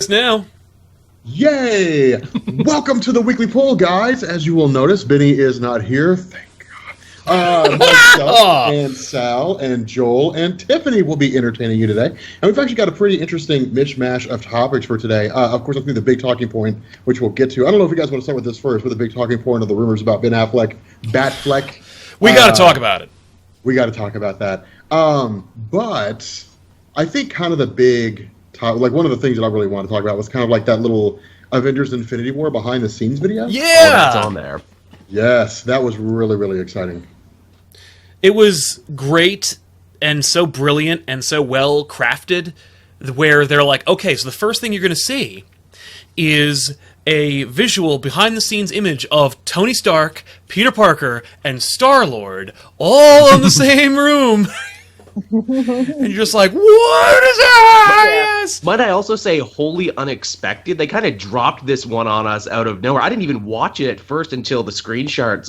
works now. Yay! Welcome to the weekly poll, guys. As you will notice, Benny is not here. Thank God. Myself and Sal and Joel and Tiffany will be entertaining you today. And we've actually got a pretty interesting mishmash of topics for today. Of course, I think the big talking point, which we'll get to. I don't know if you guys want to start with this first, with the big talking point of the rumors about Ben Affleck, Batfleck. We got to talk about it. We got to talk about that. But I think kind of the big like one of the things that I really want to talk about was kind of like that little Avengers Infinity War behind the scenes video. Yeah, that's on there. Yes, that was really, really exciting. It was great and so brilliant and so well crafted, where they're like, okay, so the first thing you're going to see is a visual behind the scenes image of Tony Stark, Peter Parker, and Star-Lord all in the same room. And you're just like, what is that? Yes. Might I also say wholly unexpected? They kind of dropped this one on us out of nowhere. I didn't even watch it at first until the screenshots.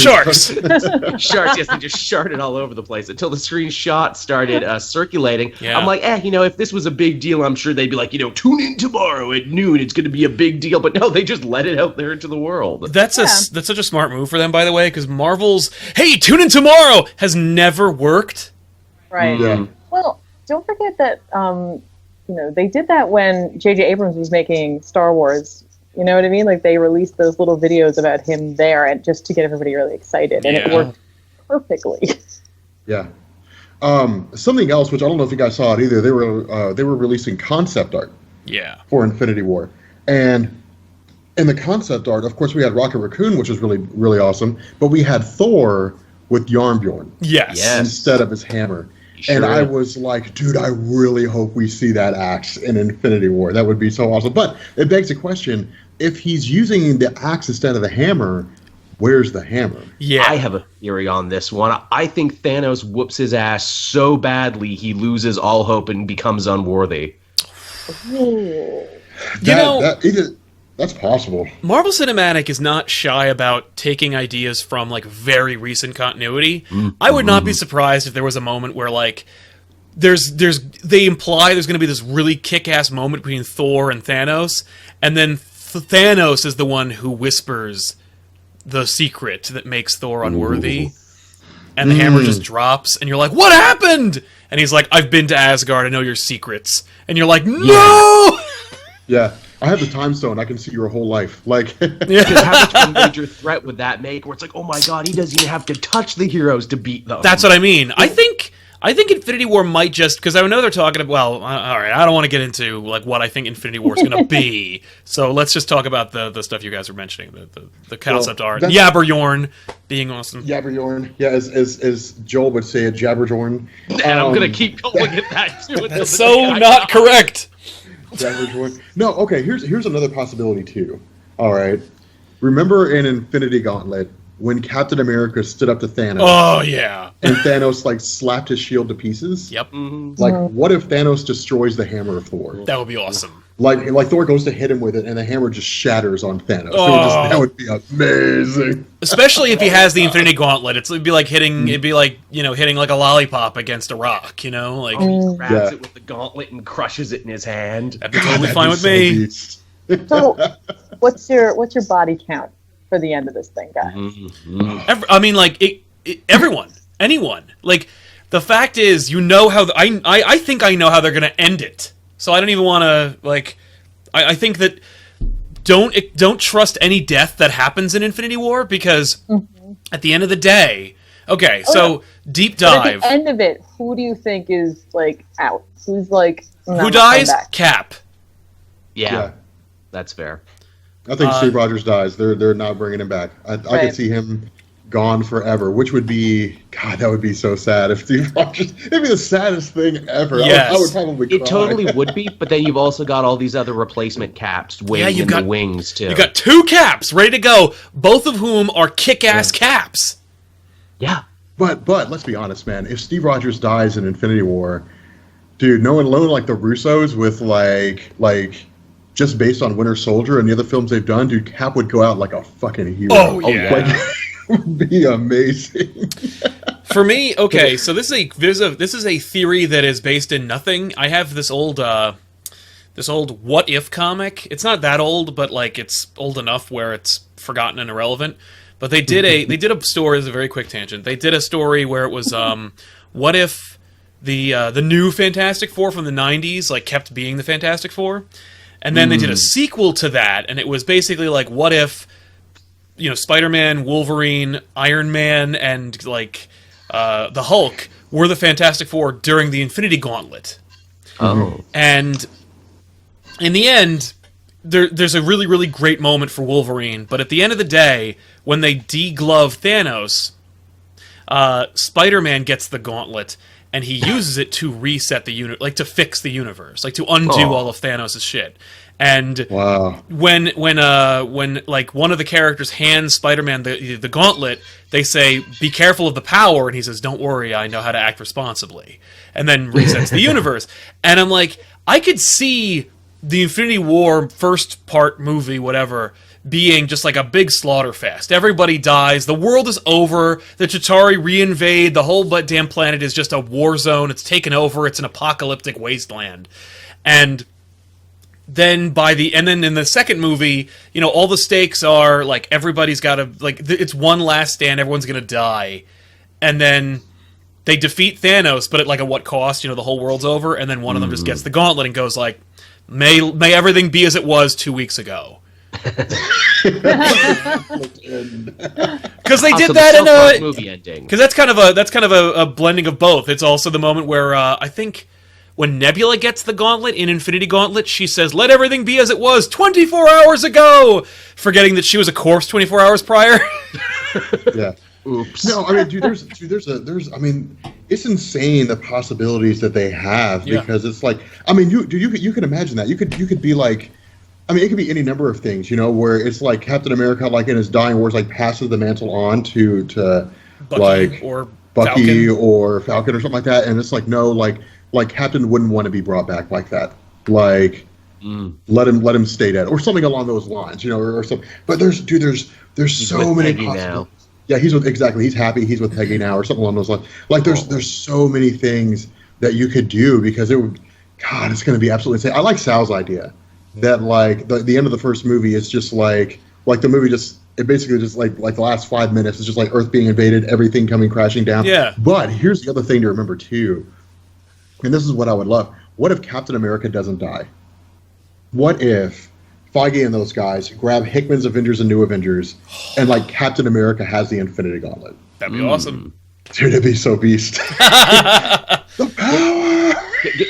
Sharks, yes, they just sharted all over the place until the screenshot started circulating. Yeah. I'm like, if this was a big deal, I'm sure they'd be like, tune in tomorrow at noon. It's going to be a big deal. But no, they just let it out there into the world. That's such a smart move for them, by the way, because Marvel's, hey, tune in tomorrow, has never worked. Right. Yeah. Well, don't forget that they did that when J.J. Abrams was making Star Wars. You know what I mean? Like they released those little videos about him there, and just to get everybody really excited, and it worked perfectly. Yeah. Something else, which I don't know if you guys saw it either. They were releasing concept art. Yeah. For Infinity War, and in the concept art, of course, we had Rocket Raccoon, which was really, really awesome, but we had Thor with Yarnbjorn. Yes. Instead of his hammer. Sure. And I was like, dude, I really hope we see that axe in Infinity War. That would be so awesome. But it begs the question, if he's using the axe instead of the hammer, where's the hammer? Yeah. I have a theory on this one. I think Thanos whoops his ass so badly he loses all hope and becomes unworthy. That's possible. Marvel Cinematic is not shy about taking ideas from like very recent continuity. I would not be surprised if there was a moment where like they imply there's going to be this really kick-ass moment between Thor and Thanos, and then Thanos is the one who whispers the secret that makes Thor unworthy. And the hammer just drops, and you're like, what happened? And he's like, I've been to Asgard, I know your secrets. And you're like, no! Yeah. I have the time stone. I can see your whole life. Like, because how much of a major threat would that make? Where it's like, oh my god, he doesn't even have to touch the heroes to beat them. That's what I mean. I think Infinity War might just, because I know they're talking about. Well, all right, I don't want to get into like what I think Infinity War is going to be. So let's just talk about the stuff you guys were mentioning, the concept art, Jabberjorn being awesome. Jabberjorn, yeah, as Joel would say, it Jabberjorn. And I'm gonna keep going at that too. That's so not correct. No, okay, here's another possibility too. All right. Remember in Infinity Gauntlet when Captain America stood up to Thanos? Oh yeah. And Thanos like slapped his shield to pieces? Yep. Like what if Thanos destroys the hammer of Thor? That would be awesome. Like Thor goes to hit him with it and the hammer just shatters on Thanos. Oh. That would be amazing. Especially if he has the Infinity Gauntlet. It'd be like hitting hitting like a lollipop against a rock, like he grabs it with the gauntlet and crushes it in his hand. That'd be totally fine with me. So what's your body count for the end of this thing, guys? Everyone, anyone. Like the fact is, how I think I know how they're gonna end it. So I don't even want to like. I think that don't trust any death that happons in Infinity War because at the end of the day, deep dive. But at the end of it, who do you think is like out? Who's like who dies? Cap. Yeah, that's fair. I think Steve Rogers dies. They're not bringing him back. I could see him gone forever, which would be, God, that would be so sad if Steve Rogers, it'd be the saddest thing ever. Yes. I would probably cry. It totally would be, but then you've also got all these other replacement Caps waiting in the wings, too. You got two Caps ready to go, both of whom are kick-ass Caps. Yeah. But let's be honest, man. If Steve Rogers dies in Infinity War, dude, knowing like the Russos with like just based on Winter Soldier and the other films they've done, dude, Cap would go out like a fucking hero. Oh, yeah. Like, it would be amazing. For me, okay, so this is a theory that is based in nothing. I have this old What If comic. It's not that old, but like it's old enough where it's forgotten and irrelevant. But they did a story. This is a very quick tangent. They did a story where it was what if the new Fantastic Four from the 90s like kept being the Fantastic Four, and then they did a sequel to that, and it was basically like what if Spider-Man, Wolverine, Iron Man, and like the Hulk were the Fantastic Four during the Infinity Gauntlet. Oh, and in the end, there's a really, really great moment for Wolverine, but at the end of the day, when they de-glove Thanos, Spider-Man gets the gauntlet, and he uses it to reset the universe, like to fix the universe, like to undo all of Thanos' shit. And when like one of the characters hands Spider-Man the gauntlet, they say, "Be careful of the power," and he says, "Don't worry, I know how to act responsibly," and then resets the universe. And I'm like, I could see the Infinity War first part movie, whatever, being just like a big slaughter fest. Everybody dies. The world is over. The Chitauri reinvade. The whole damn planet is just a war zone. It's taken over. It's an apocalyptic wasteland. And then in the second movie, all the stakes are like everybody's got to it's one last stand. Everyone's gonna die, and then they defeat Thanos, but at what cost? The whole world's over, and then one of them just gets the gauntlet and goes like, May everything be as it was 2 weeks ago. Because they did that in a movie ending. Because that's kind of a blending of both. It's also the moment where I think when Nebula gets the gauntlet in Infinity Gauntlet, she says, "Let everything be as it was 24 hours ago," forgetting that she was a corpse 24 hours prior. Yeah. Oops. No, I mean, dude, I mean, it's insane the possibilities that they have because it's like, I mean, you can imagine that. You could be like, I mean, it could be any number of things, where it's like Captain America, like in his dying words, like passes the mantle on to Bucky, like or Bucky Falcon. or Falcon or something like that, and it's like no, like Captain wouldn't want to be brought back like that, like. Let him stay dead, or something along those lines, or something. But there's so many possibilities. Now. Yeah, he's happy. He's with Peggy now, or something along those lines. Like there's so many things that you could do because it would, God, it's going to be absolutely insane. I like Sal's idea that like the end of the first movie is just like the movie it basically just like the last 5 minutes is just like Earth being invaded, everything coming crashing down. Yeah. But here's the other thing to remember too, and this is what I would love. What if Captain America doesn't die? What if Feige and those guys grab Hickman's Avengers and New Avengers, and like Captain America has the Infinity Gauntlet? That'd be awesome. Dude, it'd be so beast. The power!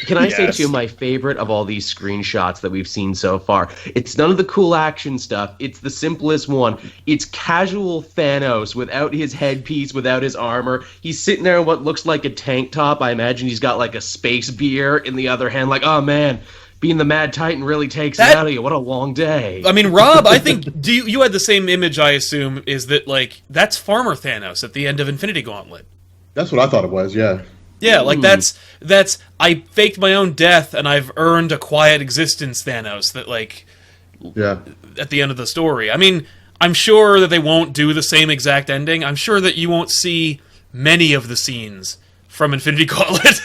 Can I say, too, my favorite of all these screenshots that we've seen so far? It's none of the cool action stuff. It's the simplest one. It's casual Thanos without his headpiece, without his armor. He's sitting there in what looks like a tank top. I imagine he's got like a space beer in the other hand. Like, oh, man. Being the Mad Titan really takes it out of you. What a long day. I mean, Rob, I think you had the same image, I assume, is that like that's Farmer Thanos at the end of Infinity Gauntlet. That's what I thought it was, yeah. Yeah, like that's I faked my own death and I've earned a quiet existence Thanos that like at the end of the story. I mean, I'm sure that they won't do the same exact ending. I'm sure that you won't see many of the scenes from Infinity Gauntlet.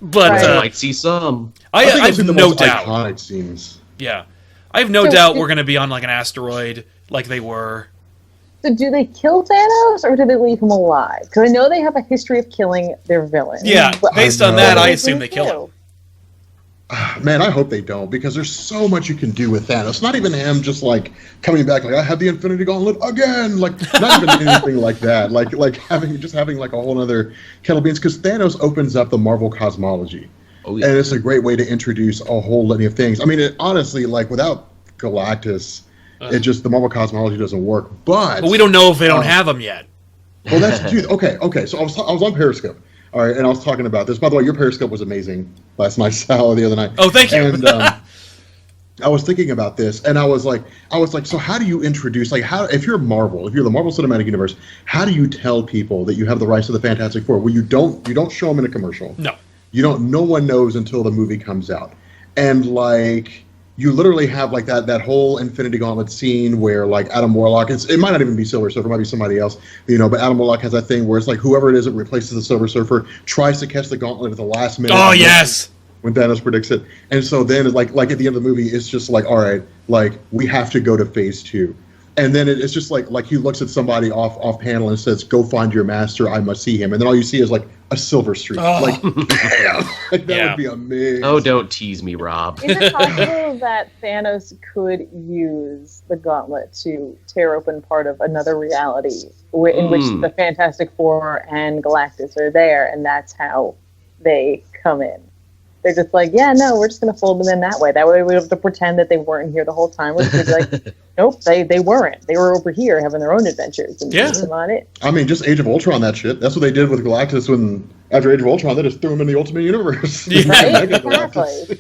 But I might see some. I have no doubt. Iconic scenes. Yeah, I have no doubt we're going to be on like an asteroid, like they were. So, do they kill Thanos or do they leave him alive? Because I know they have a history of killing their villains. Yeah, based on that, I assume they kill him. Man, I hope they don't, because there's so much you can do with Thanos. Not even him just like coming back like I have the Infinity Gauntlet again. Like not even anything like that. Like having like a whole other kettle of beans, because Thanos opens up the Marvel cosmology, and it's a great way to introduce a whole litany of things. I mean, honestly, like without Galactus, it just the Marvel cosmology doesn't work. But we don't know if they don't have them yet. Well, that's dude. Okay. So I was on Periscope. All right, and I was talking about this. By the way, your Periscope was amazing last night, Sal, the other night. Oh, thank you. And I was thinking about this, and I was like, so how do you introduce, like, if you're Marvel, if you're the Marvel Cinematic Universe, how do you tell people that you have the rights to the Fantastic Four? Well, you don't show them in a commercial. No. No one knows until the movie comes out, and like. You literally have like that whole Infinity Gauntlet scene where like Adam Warlock, it might not even be Silver Surfer, it might be somebody else, but Adam Warlock has that thing where it's like whoever it is that replaces the Silver Surfer tries to catch the gauntlet at the last minute. Oh yes. when Thanos predicts it. And so then, like at the end of the movie, it's just like, all right, like we have to go to phase 2. And then it's just like he looks at somebody off panel and says, "Go find your master. I must see him." And then all you see is like a silver streak. Like, damn, like that would be amazing. Oh, don't tease me, Rob. Is it possible that Thanos could use the gauntlet to tear open part of another reality in which the Fantastic Four and Galactus are there, and that's how they come in? They're just like, yeah, no, we're just going to fold them in that way. That way we don't have to pretend that they weren't here the whole time. We're just like, nope, they weren't. They were over here having their own adventures. And come on it. I mean, just Age of Ultron, that shit. That's what they did with Galactus when, after Age of Ultron, they just threw him in the Ultimate Universe. Right? Exactly.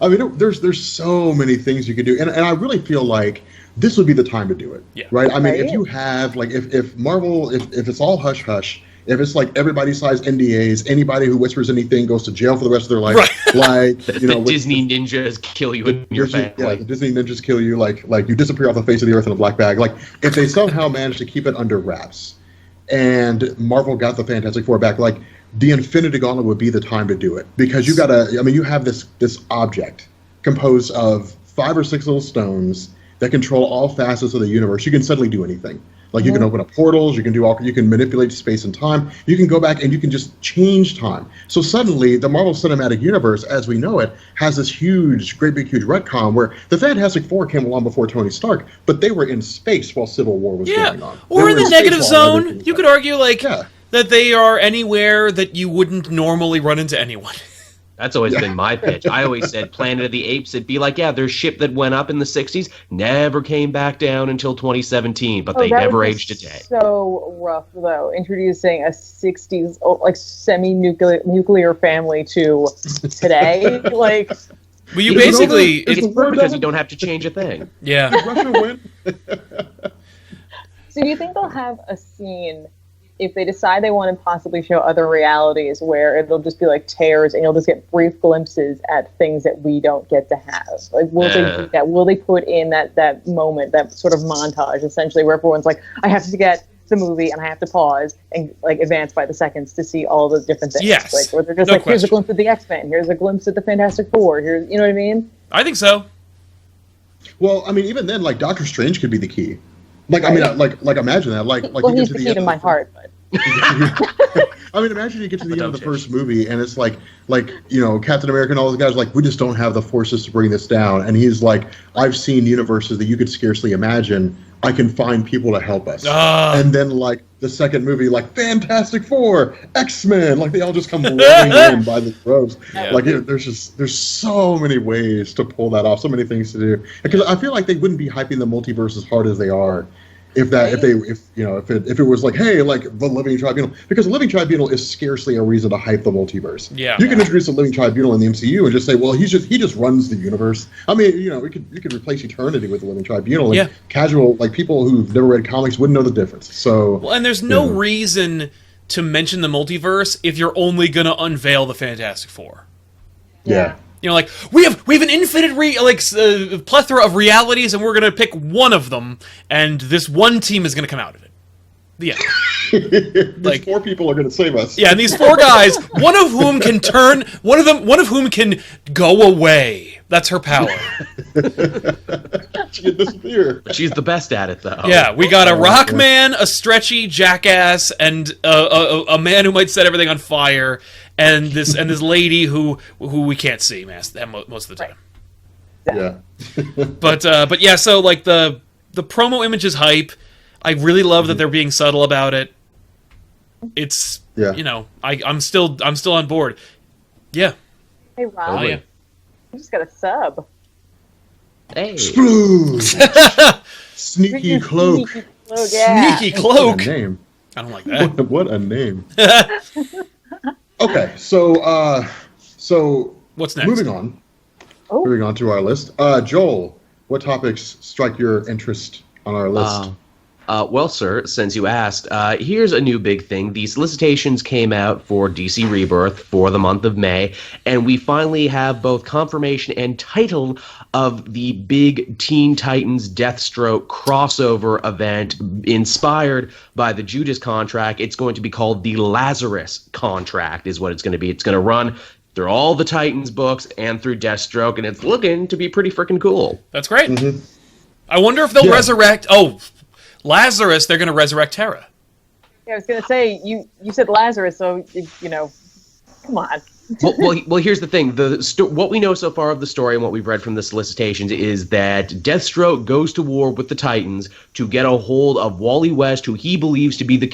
I mean, there's so many things you could do. And I really feel like this would be the time to do it. Yeah. Right? I mean, if you have, like, if Marvel, if it's all hush-hush, if it's like everybody signs NDAs, anybody who whispers anything goes to jail for the rest of their life. Right. Like, the Disney ninjas kill you and your family. Yeah, the Disney ninjas kill you. Like you disappear off the face of the earth in a black bag. Like, if they somehow manage to keep it under wraps, and Marvel got the Fantastic Four back, like the Infinity Gauntlet would be the time to do it, because you you have this object composed of 5 or 6 little stones that control all facets of the universe. You can suddenly do anything. Like, you can open up portals, you can manipulate space and time, you can go back and you can just change time. So suddenly, the Marvel Cinematic Universe, as we know it, has this great big huge retcon where the Fantastic Four came along before Tony Stark, but they were in space while Civil War was going on. Or in the negative zone. You could argue, like, that they are anywhere that you wouldn't normally run into anyone. That's always been my pitch. I always said Planet of the Apes. It'd be like, their ship that went up in the 60s never came back down until 2017, but they never aged a day. So rough, though, introducing a 60s like semi-nuclear family to today. Like, well, you basically it's perfect because you don't have to change a thing. Yeah. Did Russia win? So do you think they'll have a scene, if they decide they want to possibly show other realities, where it'll just be like tears and you'll just get brief glimpses at things that we don't get to have? Like, will they do that? Will they put in that moment, that sort of montage, essentially, where everyone's like, I have to get the movie and I have to pause and like advance by the seconds to see all the different things? Yes. Like, where they're just here's a glimpse of the X-Men, here's a glimpse of the Fantastic Four, here's, you know what I mean? I think so. Well, I mean, even then, like, Doctor Strange could be the key. Like, right? I mean, like imagine that. Like, well, he's the key to my heart, but. I mean, imagine you get to the end of the first movie and it's like Captain America and all those guys like, we just don't have the forces to bring this down, and he's like, I've seen universes that you could scarcely imagine. I can find people to help us. And then like the second movie, like Fantastic Four, X-Men, like they all just come rolling in by the ropes. Yeah. Like there's so many ways to pull that off, so many things to do. Because I feel like they wouldn't be hyping the multiverse as hard as they are if it was like, hey, like the Living Tribunal, because the Living Tribunal is scarcely a reason to hype the multiverse. Yeah, you can introduce a Living Tribunal in the MCU and just say, well, he just runs the universe. I mean, you could replace Eternity with the Living Tribunal, and casual like people who've never read comics wouldn't know the difference. So, well, and there's no reason to mention the multiverse if you're only going to unveil the Fantastic Four. Yeah. You know, like, we have an infinite plethora of realities, and we're going to pick one of them, and this one team is going to come out of it. Yeah. These 4 people are going to save us. Yeah, and these 4 guys, one of whom can go away. That's her power. She can disappear. She's the best at it, though. Yeah, we got a rock man, a stretchy jackass, and a man who might set everything on fire, and this lady who we can't see most of the time. Yeah. But yeah, so like the promo image is hype. I really love that they're being subtle about it. It's I'm still on board. Yeah. Hey Rob. Oh, yeah. You just got a sub. Hey. Sneaky cloak. Sneaky cloak. What a name. I don't like that. What a name. Okay, so what's next? Moving on to our list. Joel, what topics strike your interest on our list? Well, sir, since you asked, here's a new big thing. The solicitations came out for DC Rebirth for the month of May, and we finally have both confirmation and title of the big Teen Titans Deathstroke crossover event inspired by the Judas contract. It's going to be called the Lazarus contract is what it's going to be. It's going to run through all the Titans books and through Deathstroke, and it's looking to be pretty freaking cool. That's great. I wonder if they'll resurrect... Oh, Lazarus, they're going to resurrect Terra. Yeah, I was going to say, you said Lazarus, so, come on. well, here's the thing. What we know so far of the story and what we've read from the solicitations is that Deathstroke goes to war with the Titans to get a hold of Wally West, who he believes to be the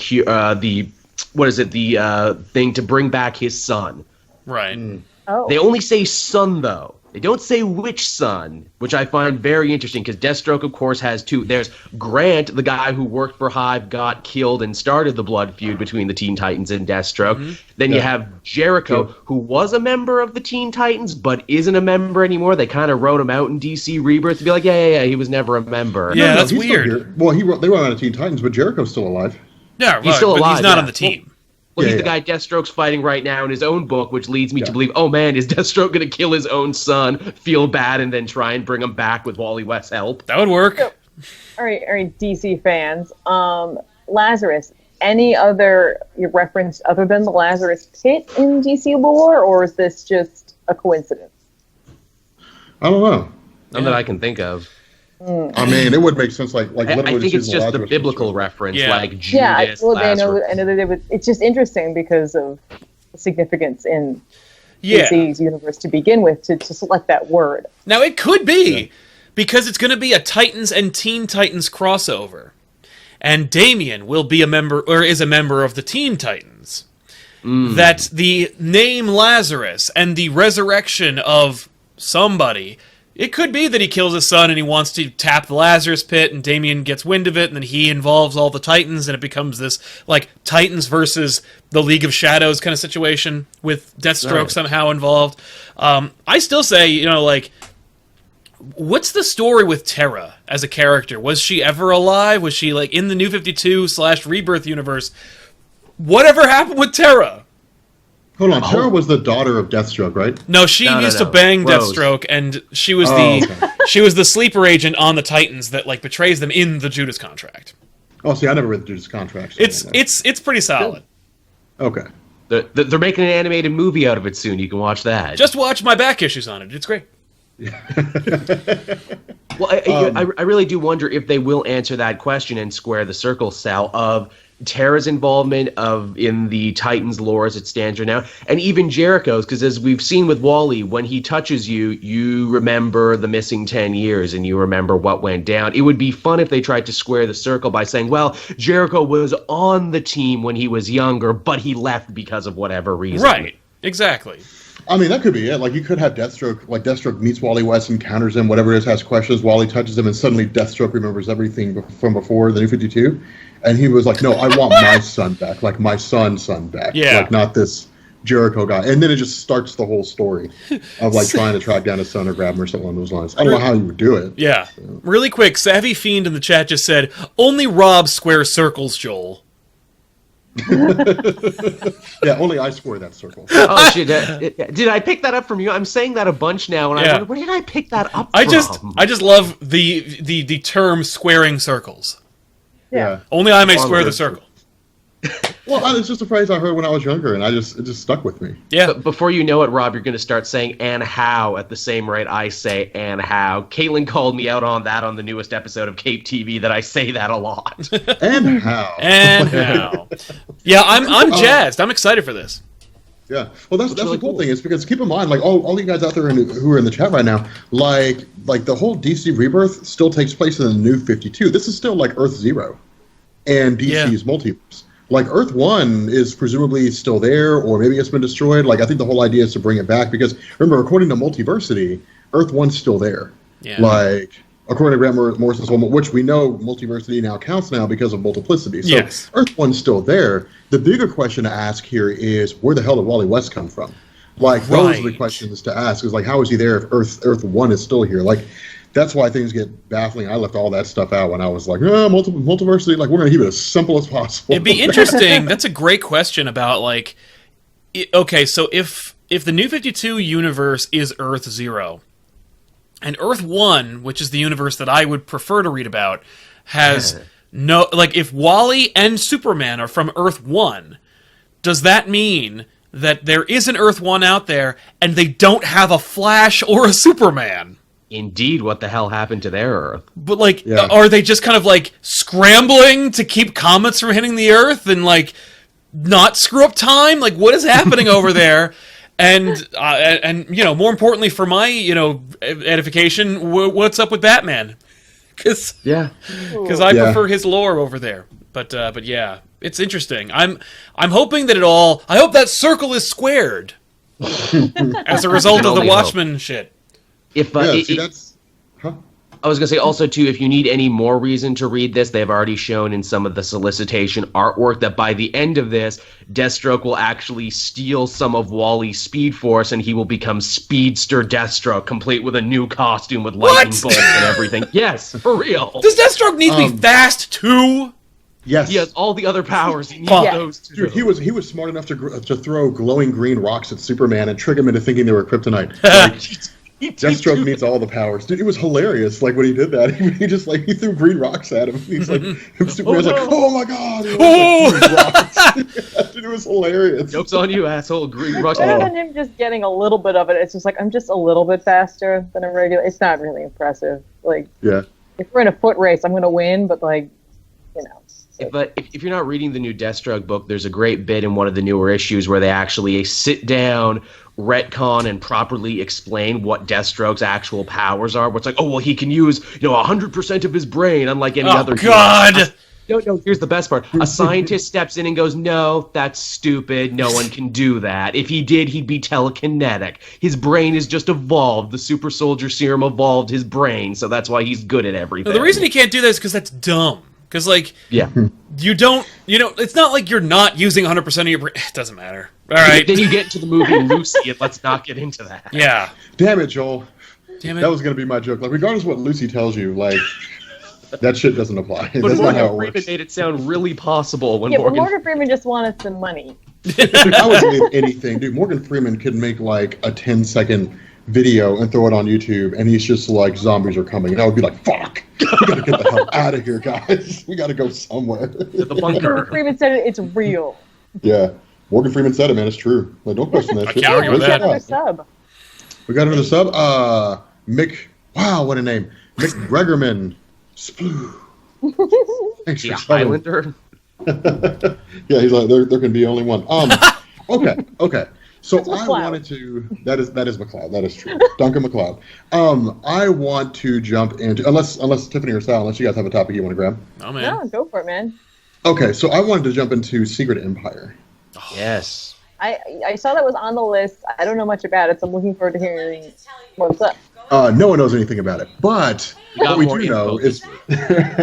thing to bring back his son. Right. Oh. They only say son, though. They don't say which son, which I find very interesting, because Deathstroke, of course, has two. There's Grant, the guy who worked for Hive, got killed and started the blood feud between the Teen Titans and Deathstroke. Then you have Jericho, who was a member of the Teen Titans, but isn't a member anymore. They kind of wrote him out in DC Rebirth to be like, yeah, he was never a member. Yeah, that's weird. Well, they wrote out of Teen Titans, but Jericho's still alive. Yeah, he's still alive. But he's not on the team. Well, he's the guy Deathstroke's fighting right now in his own book, which leads me to believe, oh man, is Deathstroke going to kill his own son, feel bad, and then try and bring him back with Wally West's help? That would work. So, all right, DC fans. Lazarus, any other reference other than the Lazarus Pit in DC lore, or is this just a coincidence? I don't know. None that I can think of. I mean, it would make sense. Like I think it's just the biblical reference, like Judas. Yeah, I know that it was. It's just interesting because of the significance in DC's universe to begin with to select that word. Now it could be because it's going to be a Titans and Teen Titans crossover, and Damian will be a member or is a member of the Teen Titans. That the name Lazarus and the resurrection of somebody. It could be that he kills his son and he wants to tap the Lazarus Pit and Damian gets wind of it and then he involves all the Titans and it becomes this, like, Titans versus the League of Shadows kind of situation with Deathstroke somehow involved. I still say, what's the story with Terra as a character? Was she ever alive? Was she, like, in the New 52/Rebirth universe? Whatever happened with Terra? Hold on, Terra was the daughter of Deathstroke, right? No, she used to bang Rose. Deathstroke, and she was she was the sleeper agent on the Titans that like betrays them in the Judas contract. Oh, see, I never read the Judas contract. So It's pretty solid. Okay. They're making an animated movie out of it soon. You can watch that. Just watch my back issues on it. It's great. Well, I really do wonder if they will answer that question and square the circle, Sal, of Terra's involvement in the Titans lore as it stands right now, and even Jericho's, because as we've seen with Wally, when he touches you, you remember the missing 10 years and you remember what went down. It would be fun if they tried to square the circle by saying, well, Jericho was on the team when he was younger, but he left because of whatever reason. Right, exactly. I mean, that could be it. Like, you could have Deathstroke, like, Deathstroke meets Wally West, encounters him, whatever it is, has questions, Wally touches him, and suddenly Deathstroke remembers everything from before the New 52. And he was like, no, I want my son back, like my son's son back. Yeah. Like, not this Jericho guy. And then it just starts the whole story of, like, trying to track down his son or grab him or something along those lines. I don't know how you would do it. Yeah. So. Really quick, Savvy Fiend in the chat just said, only Rob squares circles, Joel. Yeah, only I square that circle. Oh shit! Did I pick that up from you? I'm saying that a bunch now, and I wonder, where did I pick that up from? I just love the term squaring circles. Yeah. Only I may square the circle. Well, it's just a phrase I heard when I was younger, and it just stuck with me. Yeah. But before you know it, Rob, you're going to start saying "and how" at the same rate I say "and how." Caitlin called me out on that on the newest episode of Cape TV that I say that a lot. And how? And how? Yeah, I'm jazzed. I'm excited for this. Yeah. Well, that's really the cool cool thing is because keep in mind, like all you guys out there who are in the chat right now, like the whole DC Rebirth still takes place in the New 52. This is still like Earth Zero, and DC's multiverse. Like, Earth 1 is presumably still there, or maybe it's been destroyed. Like, I think the whole idea is to bring it back, because, remember, according to Multiversity, Earth 1's still there. Yeah. Like, according to Grant Morrison's one, which we know Multiversity now counts now because of multiplicity. So, yes. Earth 1's still there. The bigger question to ask here is, where the hell did Wally West come from? Like, those are the questions to ask, is, like, how is he there if Earth 1 is still here? Like, that's why things get baffling. I left all that stuff out when I was like, multiversity, like, we're going to keep it as simple as possible. It'd be interesting. That's a great question about, like, okay, so if the New 52 universe is Earth 0, and Earth 1, which is the universe that I would prefer to read about, has no, like, if Wally and Superman are from Earth 1, does that mean that there is an Earth 1 out there, and they don't have a Flash or a Superman. Indeed, what the hell happened to their Earth? But, like, are they just kind of, like, scrambling to keep comets from hitting the Earth and, like, not screw up time? Like, what is happening over there? And you know, more importantly for my, you know, edification, what's up with Batman? Because I prefer his lore over there. But yeah, it's interesting. I'm hoping that I hope that circle is squared as a result of the Watchmen shit. I was going to say also, too, if you need any more reason to read this, they've already shown in some of the solicitation artwork that by the end of this, Deathstroke will actually steal some of Wally's Speed Force and he will become Speedster Deathstroke, complete with a new costume with lightning bolts and everything. Yes, for real. Does Deathstroke need to be fast, too? Yes. He has all the other powers. He needs those too. Dude, he was smart enough to throw glowing green rocks at Superman and trick him into thinking they were kryptonite. Deathstroke needs all the powers. Dude, it was hilarious. Like when he did that, he just like he threw green rocks at him. He's like, Superman's like, oh my god! Dude, it was hilarious. Joke's on you, asshole! Green rocks. Better than him just getting a little bit of it. It's just like I'm just a little bit faster than a regular. It's not really impressive. Like, if we're in a foot race, I'm gonna win. But like, you know. But if you're not reading the new Deathstroke book, there's a great bit in one of the newer issues where they actually sit down, retcon, and properly explain what Deathstroke's actual powers are. Where it's like, oh, well, he can use, 100% of his brain, unlike any other. Oh, God! No, here's the best part. A scientist steps in and goes, no, that's stupid. No one can do that. If he did, he'd be telekinetic. His brain is just evolved. The super soldier serum evolved his brain, so that's why he's good at everything. No, the reason he can't do that is because that's dumb. Because, like, you don't, it's not like you're not using 100% of your brain. It doesn't matter. All right. Then you get into the movie Lucy, and let's not get into that. Yeah. Damn it, Joel. Damn it. That was going to be my joke. Like, regardless of what Lucy tells you, like, that shit doesn't apply. But That's not how it Morgan Freeman works. made it sound really possible when But Morgan Freeman just wanted some money. Dude, I would do anything. Dude, Morgan Freeman could make, like, a 10-second video and throw it on YouTube, and he's just like, zombies are coming. And I would be like, fuck! We gotta get the hell out of here, guys. We gotta go somewhere. To the bunker. Morgan Freeman said it's real. Yeah. Morgan Freeman said it, man. It's true. Like, don't question that I shit. can't argue with We that. got another sub. We got another sub. Mick. Wow, what a name. Mick Gregerman. Sploo. Thanks for The subbing. Highlander. Yeah, he's like, there can be only one. Okay. So That's I McLeod. wanted to. That is McLeod. That is true. Duncan McLeod. I want to jump into unless Tiffany or Sal, unless you guys have a topic you want to grab. Oh, man. No, go for it, man. Okay, so I wanted to jump into Secret Empire. Yes. I saw that was on the list. I don't know much about it, so I'm looking forward to hearing what's up. No one knows anything about it, but what we more do know info.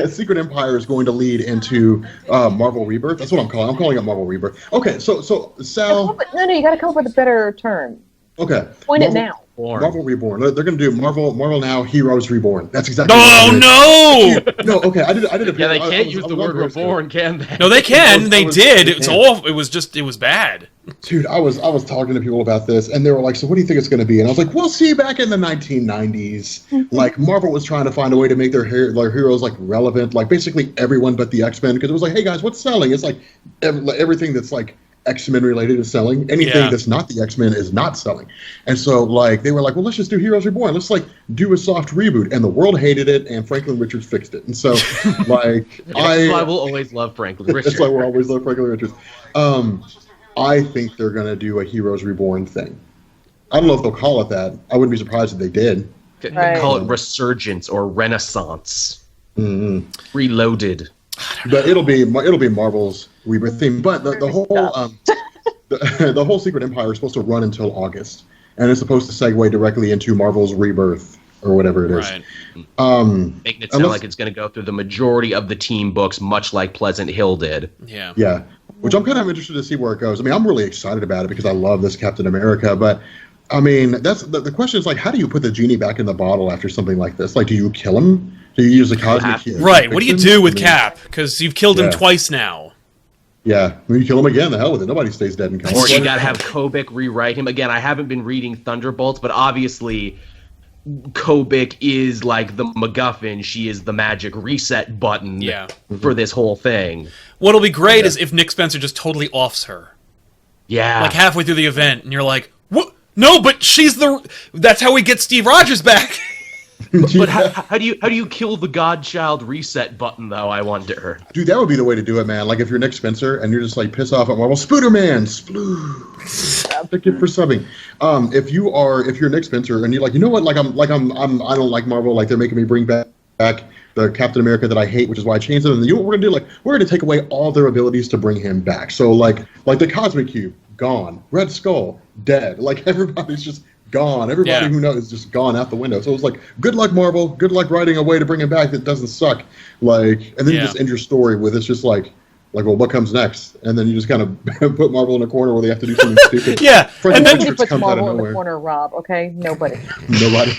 is Secret Empire is going to lead into Marvel Rebirth. That's what I'm calling. I'm calling it Marvel Rebirth. Okay, so Sal. No, you got to come up with a better term. Okay. Point Marvel, it now. Marvel Reborn. They're going to do Marvel Now Heroes Reborn. That's exactly. Oh, no! No, okay. I did. Yeah, they can't use the word reborn, can they? No, they can. They did. They It's can. awful. It was bad. Dude, I was talking to people about this, and they were like, "So, what do you think it's going to be?" And I was like, "Well, see, back in the 1990s, like Marvel was trying to find a way to make their heroes like relevant, like basically everyone but the X-Men, because it was like, hey guys, what's selling? It's like everything that's like X-Men related is selling. Anything that's not the X-Men is not selling. And so, like, they were like, well, let's just do Heroes Reborn. Let's like do a soft reboot. And the world hated it, and Franklin Richards fixed it. And so, like, That's why we'll always love Franklin Richards. that's why we'll always love Franklin Richards. I think they're going to do a Heroes Reborn thing. I don't know if they'll call it that. I wouldn't be surprised if they did. Right. Call it Resurgence or Renaissance. Mm-hmm. Reloaded. But it'll be Marvel's Rebirth theme. But the whole the whole Secret Empire is supposed to run until August, and it's supposed to segue directly into Marvel's Rebirth or whatever it is. Right. Making it sound like it's going to go through the majority of the team books, much like Pleasant Hill did. Yeah. Yeah, which I'm kind of interested to see where it goes. I mean, I'm really excited about it because I love this Captain America, but I mean, that's the question is like, how do you put the genie back in the bottle after something like this? Like, do you kill him? Do you use a cosmic key? Right. What do you do with Cap? Because you've killed him twice now. Yeah, when you kill him again, the hell with it. Nobody stays dead in comics. Or you got to have Kobik rewrite him. Again, I haven't been reading Thunderbolts, but obviously Kobik is like the MacGuffin. She is the magic reset button for this whole thing. What'll be great is if Nick Spencer just totally offs her. Yeah. Like halfway through the event, and you're like, what? No, but that's how we get Steve Rogers back. But how do you kill the Godchild reset button, though, I wonder? Dude, that would be the way to do it, man. Like, if you're Nick Spencer and you're just, like, pissed off at Marvel, Spooderman! Thank you for subbing. If you're Nick Spencer and you're like, you know what, I don't like Marvel, like, they're making me bring back the Captain America that I hate, which is why I changed them. And you know what we're gonna do? Like, we're gonna take away all their abilities to bring him back. So, like the Cosmic Cube, gone. Red Skull, dead. Like, everybody's just gone. Everybody who knows is just gone out the window. So it's like, good luck, Marvel. Good luck writing a way to bring him back that doesn't suck. Like, and then you just end your story with it's just like, well, what comes next? And then you just kind of put Marvel in a corner where they have to do something stupid. And then nobody puts Marvel in the corner, Rob. Okay, nobody. Nobody.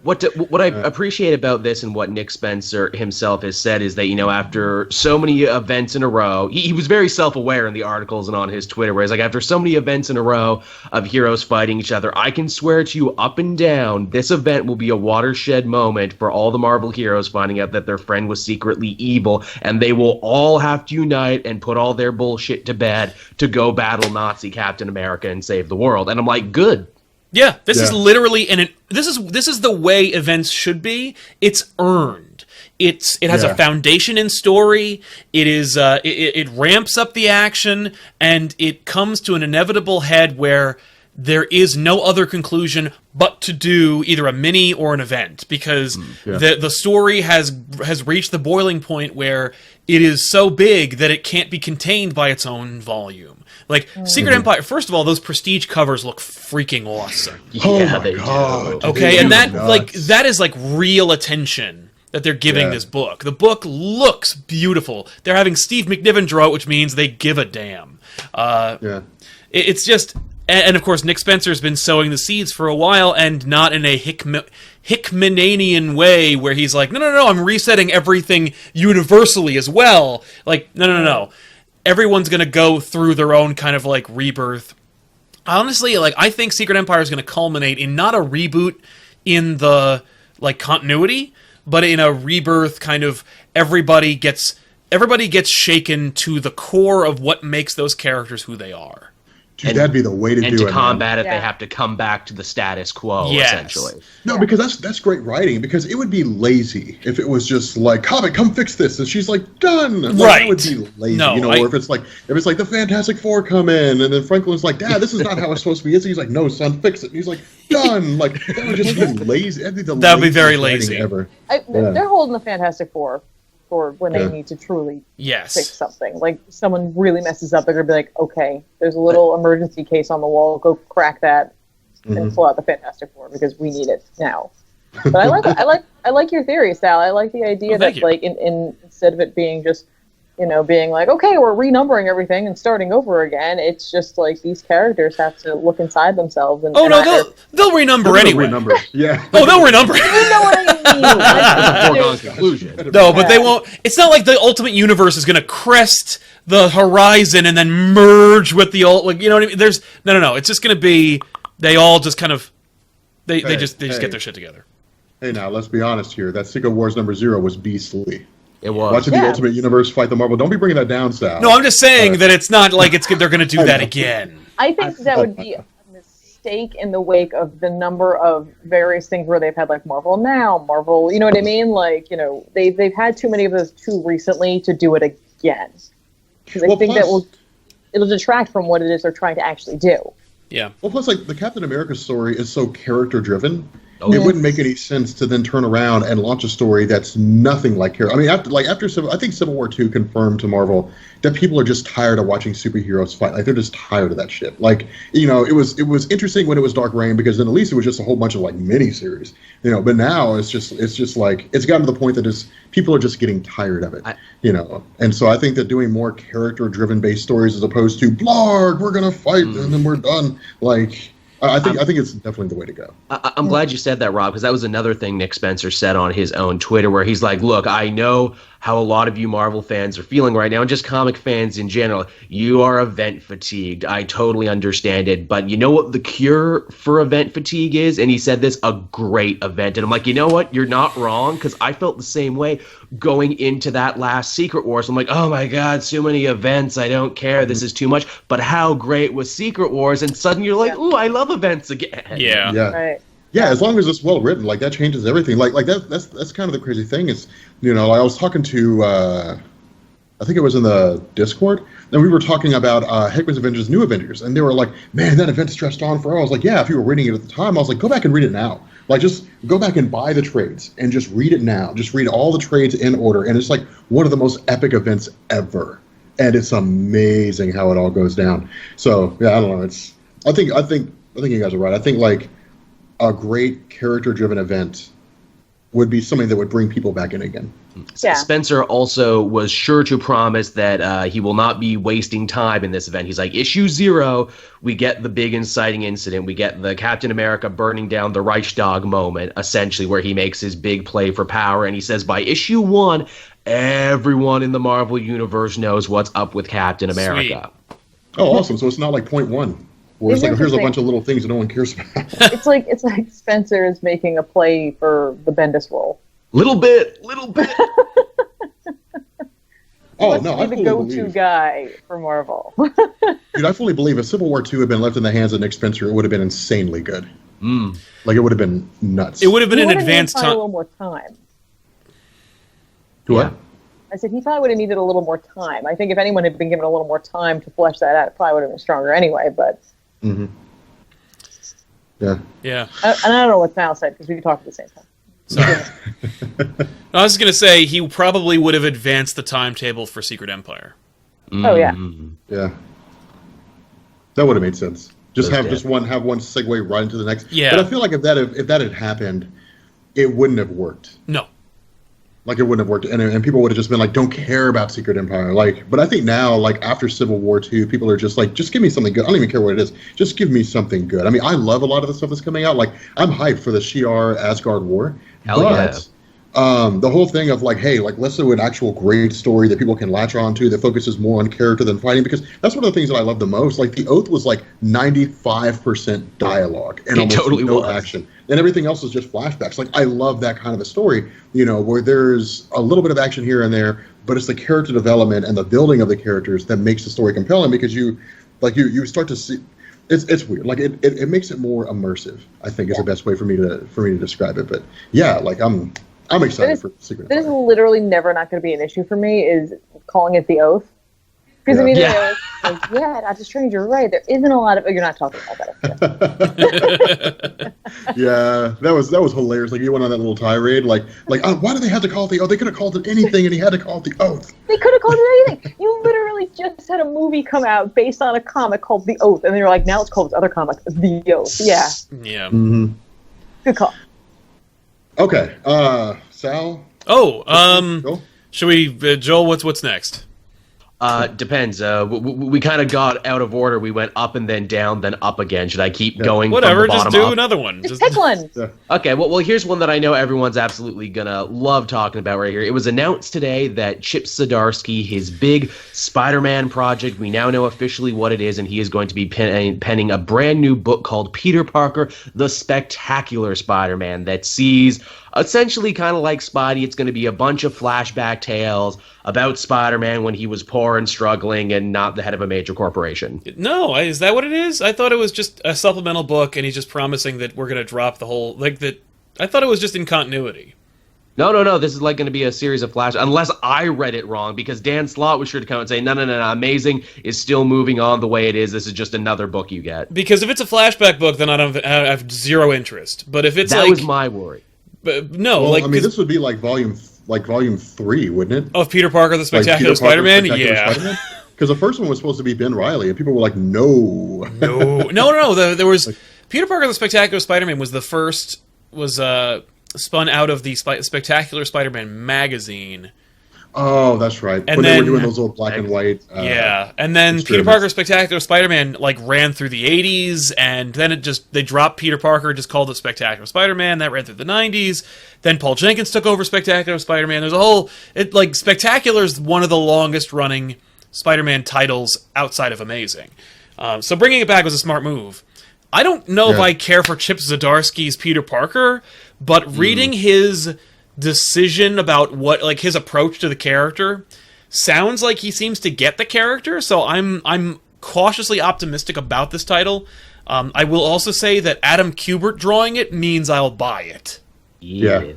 What I appreciate about this and what Nick Spencer himself has said is that, you know, after so many events in a row, he was very self-aware in the articles and on his Twitter, where he's like, after so many events in a row of heroes fighting each other, I can swear to you up and down, this event will be a watershed moment for all the Marvel heroes finding out that their friend was secretly evil, and they will all have to unite and put all their bullshit to bed to go battle Nazi Captain America and save the world. And I'm like, good. Yeah, this is literally, and this is the way events should be. It's earned. It has a foundation in story. It is it ramps up the action, and it comes to an inevitable head where there is no other conclusion but to do either a mini or an event, because the story has reached the boiling point where it is so big that it can't be contained by its own volume. Like, Secret Empire, first of all, those Prestige covers look freaking awesome. Yeah, they do. Okay, and that is like real attention that they're giving this book. The book looks beautiful. They're having Steve McNiven draw it, which means they give a damn. It's just... And, of course, Nick Spencer's been sowing the seeds for a while, and not in a Hickmanian way where he's like, no, I'm resetting everything universally as well. Like, no. Everyone's going to go through their own kind of, like, rebirth. Honestly, like, I think Secret Empire is going to culminate in not a reboot in the, like, continuity, but in a rebirth kind of everybody gets shaken to the core of what makes those characters who they are. Dude, that'd be the way to do it. And to combat it, they have to come back to the status quo, essentially. No, because that's great writing, because it would be lazy if it was just like, Comic, come fix this, and she's like, done. Like, it would be lazy, or if it's like the Fantastic Four come in, and then Franklin's like, Dad, this is not how it's supposed to be. He's like, no, son, fix it. And he's like, done. Like, that would just be lazy. That would be very lazy. Ever. They're holding the Fantastic Four for when they need to truly fix something. Like, someone really messes up, they're going to be like, okay, there's a little emergency case on the wall, go crack that and pull out the Fantastic Four because we need it now. But I like your theory, Sal. I like the idea that like in instead of it being just, being like, okay, we're renumbering everything and starting over again, it's just like these characters have to look inside themselves and they'll renumber anyway. Yeah. Oh, they'll renumber. You know what I mean? That's a foregone conclusion. No, but they won't. It's not like the Ultimate Universe is going to crest the horizon and then merge with the old. Like, you know what I mean? There's no. It's just going to be they all just kind of they just get their shit together. Hey, now let's be honest here. That Secret Wars #0 was beastly. It was. Watching the Ultimate Universe fight the Marvel. Don't be bringing that down, Sal. No, I'm just saying that it's not like they're going to do that again. I think that would be a mistake in the wake of the number of various things where they've had like Marvel Now, Marvel, you know what I mean? Like, they've had too many of those too recently to do it again. Because I think it'll detract from what it is they're trying to actually do. Yeah. Well, plus, like, the Captain America story is so character-driven. It wouldn't make any sense to then turn around and launch a story that's nothing like character. I mean, I think Civil War II confirmed to Marvel that people are just tired of watching superheroes fight. Like, they're just tired of that shit. Like, it was interesting when it was Dark Reign, because then at least it was just a whole bunch of like miniseries. But now it's just like it's gotten to the point that people are just getting tired of it. And so I think that doing more character-driven based stories as opposed to blarg, we're gonna fight and then we're done. Like, I think it's definitely the way to go. I'm glad you said that, Rob, because that was another thing Nick Spencer said on his own Twitter, where he's like, look, I know how a lot of you Marvel fans are feeling right now, and just comic fans in general. You are event fatigued. I totally understand it. But you know what the cure for event fatigue is? And he said this, a great event. And I'm like, you know what? You're not wrong, because I felt the same way going into that last Secret Wars. I'm like, oh my God, so many events. I don't care. This is too much. But how great was Secret Wars? And suddenly you're like, ooh, I love events again. Yeah. Right. Yeah, as long as it's well written, like that changes everything. Like that's kind of the crazy thing is, you know, I was talking to, I think it was in the Discord, and we were talking about Hickman's Avengers, New Avengers, and they were like, man, that event stretched on forever. I was like, yeah, if you were reading it at the time, I was like, go back and read it now. Like, just go back and buy the trades and just read it now. Just read all the trades in order, and it's like one of the most epic events ever, and it's amazing how it all goes down. So yeah, I don't know. I think you guys are right. I think like a great character-driven event would be something that would bring people back in again. Yeah. Spencer also was sure to promise that he will not be wasting time in this event. He's like, issue 0, we get the big inciting incident. We get the Captain America burning down the Reichstag moment, essentially, where he makes his big play for power. And he says by issue 1, everyone in the Marvel Universe knows what's up with Captain America. Sweet. Oh, awesome. So it's not like point 1. Where it's like, here's a bunch of little things that no one cares about. It's like Spencer is making a play for the Bendis role. Little bit. Oh, no, I Be the fully go-to believe. guy for Marvel. Dude, I fully believe if Civil War II had been left in the hands of Nick Spencer, it would have been insanely good. Like, it would have been nuts. It would have been He an would have advanced needed a time. little more time. What? I said he probably would have needed a little more time. I think if anyone had been given a little more time to flesh that out, it probably would have been stronger anyway. But Mm-hmm. Yeah. Yeah. and I don't know what Mal said because we talked at the same time. Sorry. I was going to say he probably would have advanced the timetable for Secret Empire. Oh yeah. Yeah. That would have made sense. Just Those have did. one segue right into the next. Yeah. But I feel like if that had happened, it wouldn't have worked. No. Like, it wouldn't have worked, and people would have just been like, don't care about Secret Empire. Like, but I think now, like, after Civil War II, people are just like, just give me something good. I don't even care what it is. Just give me something good. I mean, I love a lot of the stuff that's coming out. Like, I'm hyped for the Shi'ar Asgard War. Hell but, the whole thing of like, hey, like, let's do an actual great story that people can latch on to that focuses more on character than fighting, because that's one of the things that I love the most. Like, The Oath was like 95% dialogue and almost totally no was. action. And everything else is just flashbacks. Like, I love that kind of a story, you know, where there's a little bit of action here and there, but it's the character development and the building of the characters that makes the story compelling, because you start to see. It's weird. Like, it makes it more immersive, I think, is the best way for me to describe it. But yeah, like, I'm excited for Secret That is Empire. literally never not going to be an issue for me. Is calling it The Oath. Because immediately I was like, yeah, Doctor Strange, you're right. There isn't a lot of. Oh, you're not talking about that. Yeah, that was hilarious. Like, he went on that little tirade. Like, why do they have to call it The Oath? They could have called it anything, and he had to call it The Oath. They could have called it anything. You literally just had a movie come out based on a comic called The Oath, and they were like, now it's called this other comic, The Oath. Yeah, Yeah. Mm-hmm. good call. Okay, Sal. Oh, Go. should we, Joel? What's next? Depends. We kind of got out of order. We went up and then down, then up again. Should I keep going Whatever. from the Just bottom do up? another one. Just pick one. Okay, well, here's one that I know everyone's absolutely gonna love talking about right here. It was announced today that Chip Zdarsky, his big Spider-Man project, we now know officially what it is, and he is going to be penning a brand new book called Peter Parker, The Spectacular Spider-Man, that sees, essentially kind of like Spidey, it's going to be a bunch of flashback tales about Spider-Man when he was poor and struggling and not the head of a major corporation. No, is that what it is? I thought it was just a supplemental book, and he's just promising that we're going to drop the whole that. I thought it was just in continuity. No. This is like going to be a series of flash, unless I read it wrong, because Dan Slott was sure to come and say, no. Amazing is still moving on the way it is. This is just another book you get. Because if it's a flashback book, then I have zero interest. But if it's that like, was my worry. but no, Well, like I mean, this would be like volume 3, wouldn't it? of Peter Parker, the Spectacular Spider-Man. Yeah. Because the first one was supposed to be Ben Reilly, and people were like, no. No. There was Peter Parker, the Spectacular Spider-Man was the first spun out of the Spectacular Spider-Man magazine. Oh, that's right. And when they then- were doing those little black and white. Yeah, and then Peter experiments. Parker Spectacular Spider-Man like ran through the 80s, and then they dropped Peter Parker, just called it Spectacular Spider-Man. That ran through the 90s. Then Paul Jenkins took over Spectacular Spider-Man. There's a whole Spectacular is one of the longest running Spider-Man titles outside of Amazing. So bringing it back was a smart move. I don't know if Yeah. I care for Chip Zdarsky's Peter Parker, but reading his decision about what his approach to the character sounds like he seems to get the character, so I'm cautiously optimistic about this title. I will also say that Adam Kubert drawing it means I'll buy it. Yeah.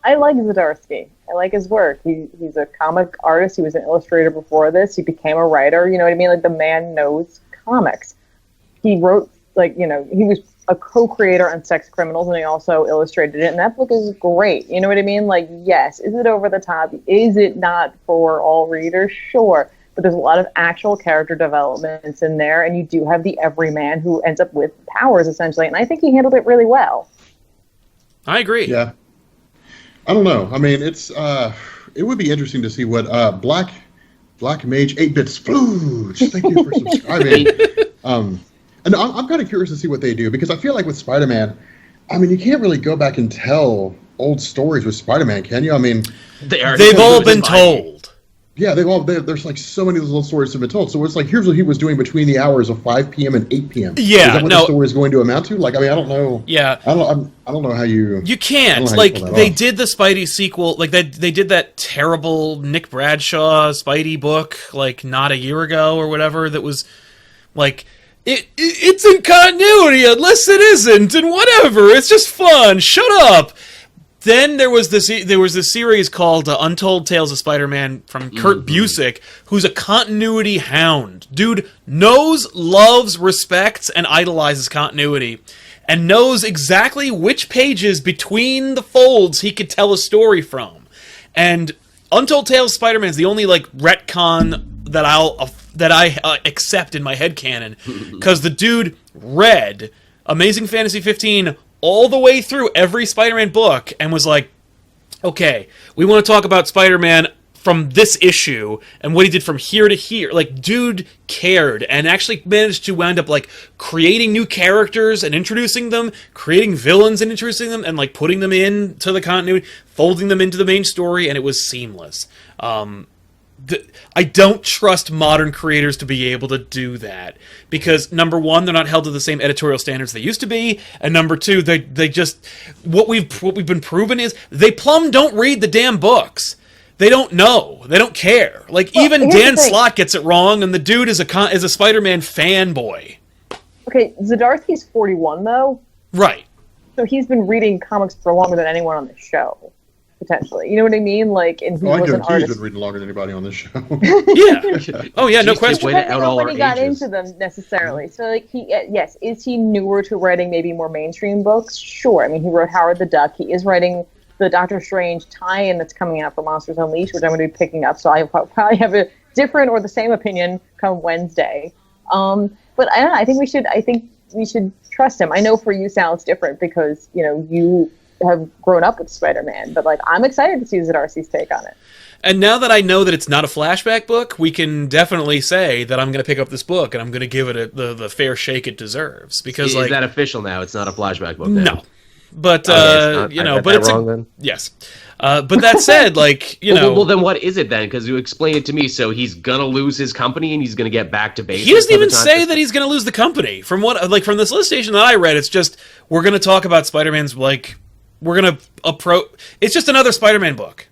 I like Zdarsky. I like his work. He's a comic artist. He was an illustrator before this. He became a writer. You know what I mean? Like, the man knows comics. He wrote, he was a co-creator on Sex Criminals, and he also illustrated it. And that book is great. You know what I mean? Like, yes, is it over the top? Is it not for all readers? Sure. But there's a lot of actual character developments in there, and you do have the everyman who ends up with powers, essentially. And I think he handled it really well. I agree. Yeah. I don't know. I mean, it would be interesting to see what Black Mage 8-Bit Splooge. Thank you for subscribing. And I'm kind of curious to see what they do, because I feel like with Spider-Man, I mean, you can't really go back and tell old stories with Spider-Man, can you? I mean, They've all been told. yeah, there's like so many of those little stories have been told. So it's like, here's what he was doing between the hours of 5 p.m. and 8 p.m. Yeah, is that what no. the story is going to amount to? Like, I mean, I don't know. Yeah. I don't know how you. You can't. I don't know how you Like, pull that they off. did the Spidey sequel, they did that terrible Nick Bradshaw Spidey book, not a year ago or whatever, that was, it's in continuity unless it isn't, and whatever, it's just fun, shut up. Then there was this series called Untold Tales of Spider-Man from Kurt Busiek, who's a continuity hound. Dude knows, loves, respects, and idolizes continuity, and knows exactly which pages between the folds he could tell a story from. And Untold Tales of Spider-Man is the only retcon that I accept in my headcanon, because the dude read Amazing Fantasy 15 all the way through every Spider-Man book and was like, okay, we want to talk about Spider-Man from this issue and what he did from here to here. Dude cared and actually managed to wind up creating new characters and introducing them, creating villains and introducing them, and putting them into the continuity, folding them into the main story, and it was seamless. I don't trust modern creators to be able to do that, because number one, they're not held to the same editorial standards they used to be, and number two, they just what we've been proven is they plumb don't read the damn books. They don't know. They don't care. Even here's Dan the thing. Slott gets it wrong, and the dude is a Spider-Man fanboy. Okay, Zdarsky's 41, though, Right. so he's been reading comics for longer than anyone on the show, potentially. You know what I mean? And he Oh, I was an guarantee he's artist. been reading longer than anybody on this show. Yeah. Oh yeah, no Jeez, question. way to Depending out on all when our he got ages. into them necessarily. So yes, is he newer to writing maybe more mainstream books? Sure. I mean, he wrote Howard the Duck. He is writing the Doctor Strange tie-in that's coming out for Monsters Unleashed, which I'm going to be picking up. So I probably have a different or the same opinion come Wednesday. But I don't know. I think we should trust him. I know for you, Sal, it's different because you have grown up with Spider-Man, but I'm excited to see Zdarsky's take on it. And now that I know that it's not a flashback book, we can definitely say that I'm going to pick up this book and I'm going to give it the fair shake it deserves. Because Is that official now? It's not a flashback book then? no, but Okay, it's not- I got but that it's wrong then? yes. But that said, Well, then what is it then? Because you explained it to me. So he's gonna lose his company and he's gonna get back to basics. he doesn't by the even time say this- that he's going to lose the company. From from the solicitation that I read, it's just we're going to talk about Spider-Man's we're going to approach. It's just another Spider-Man book.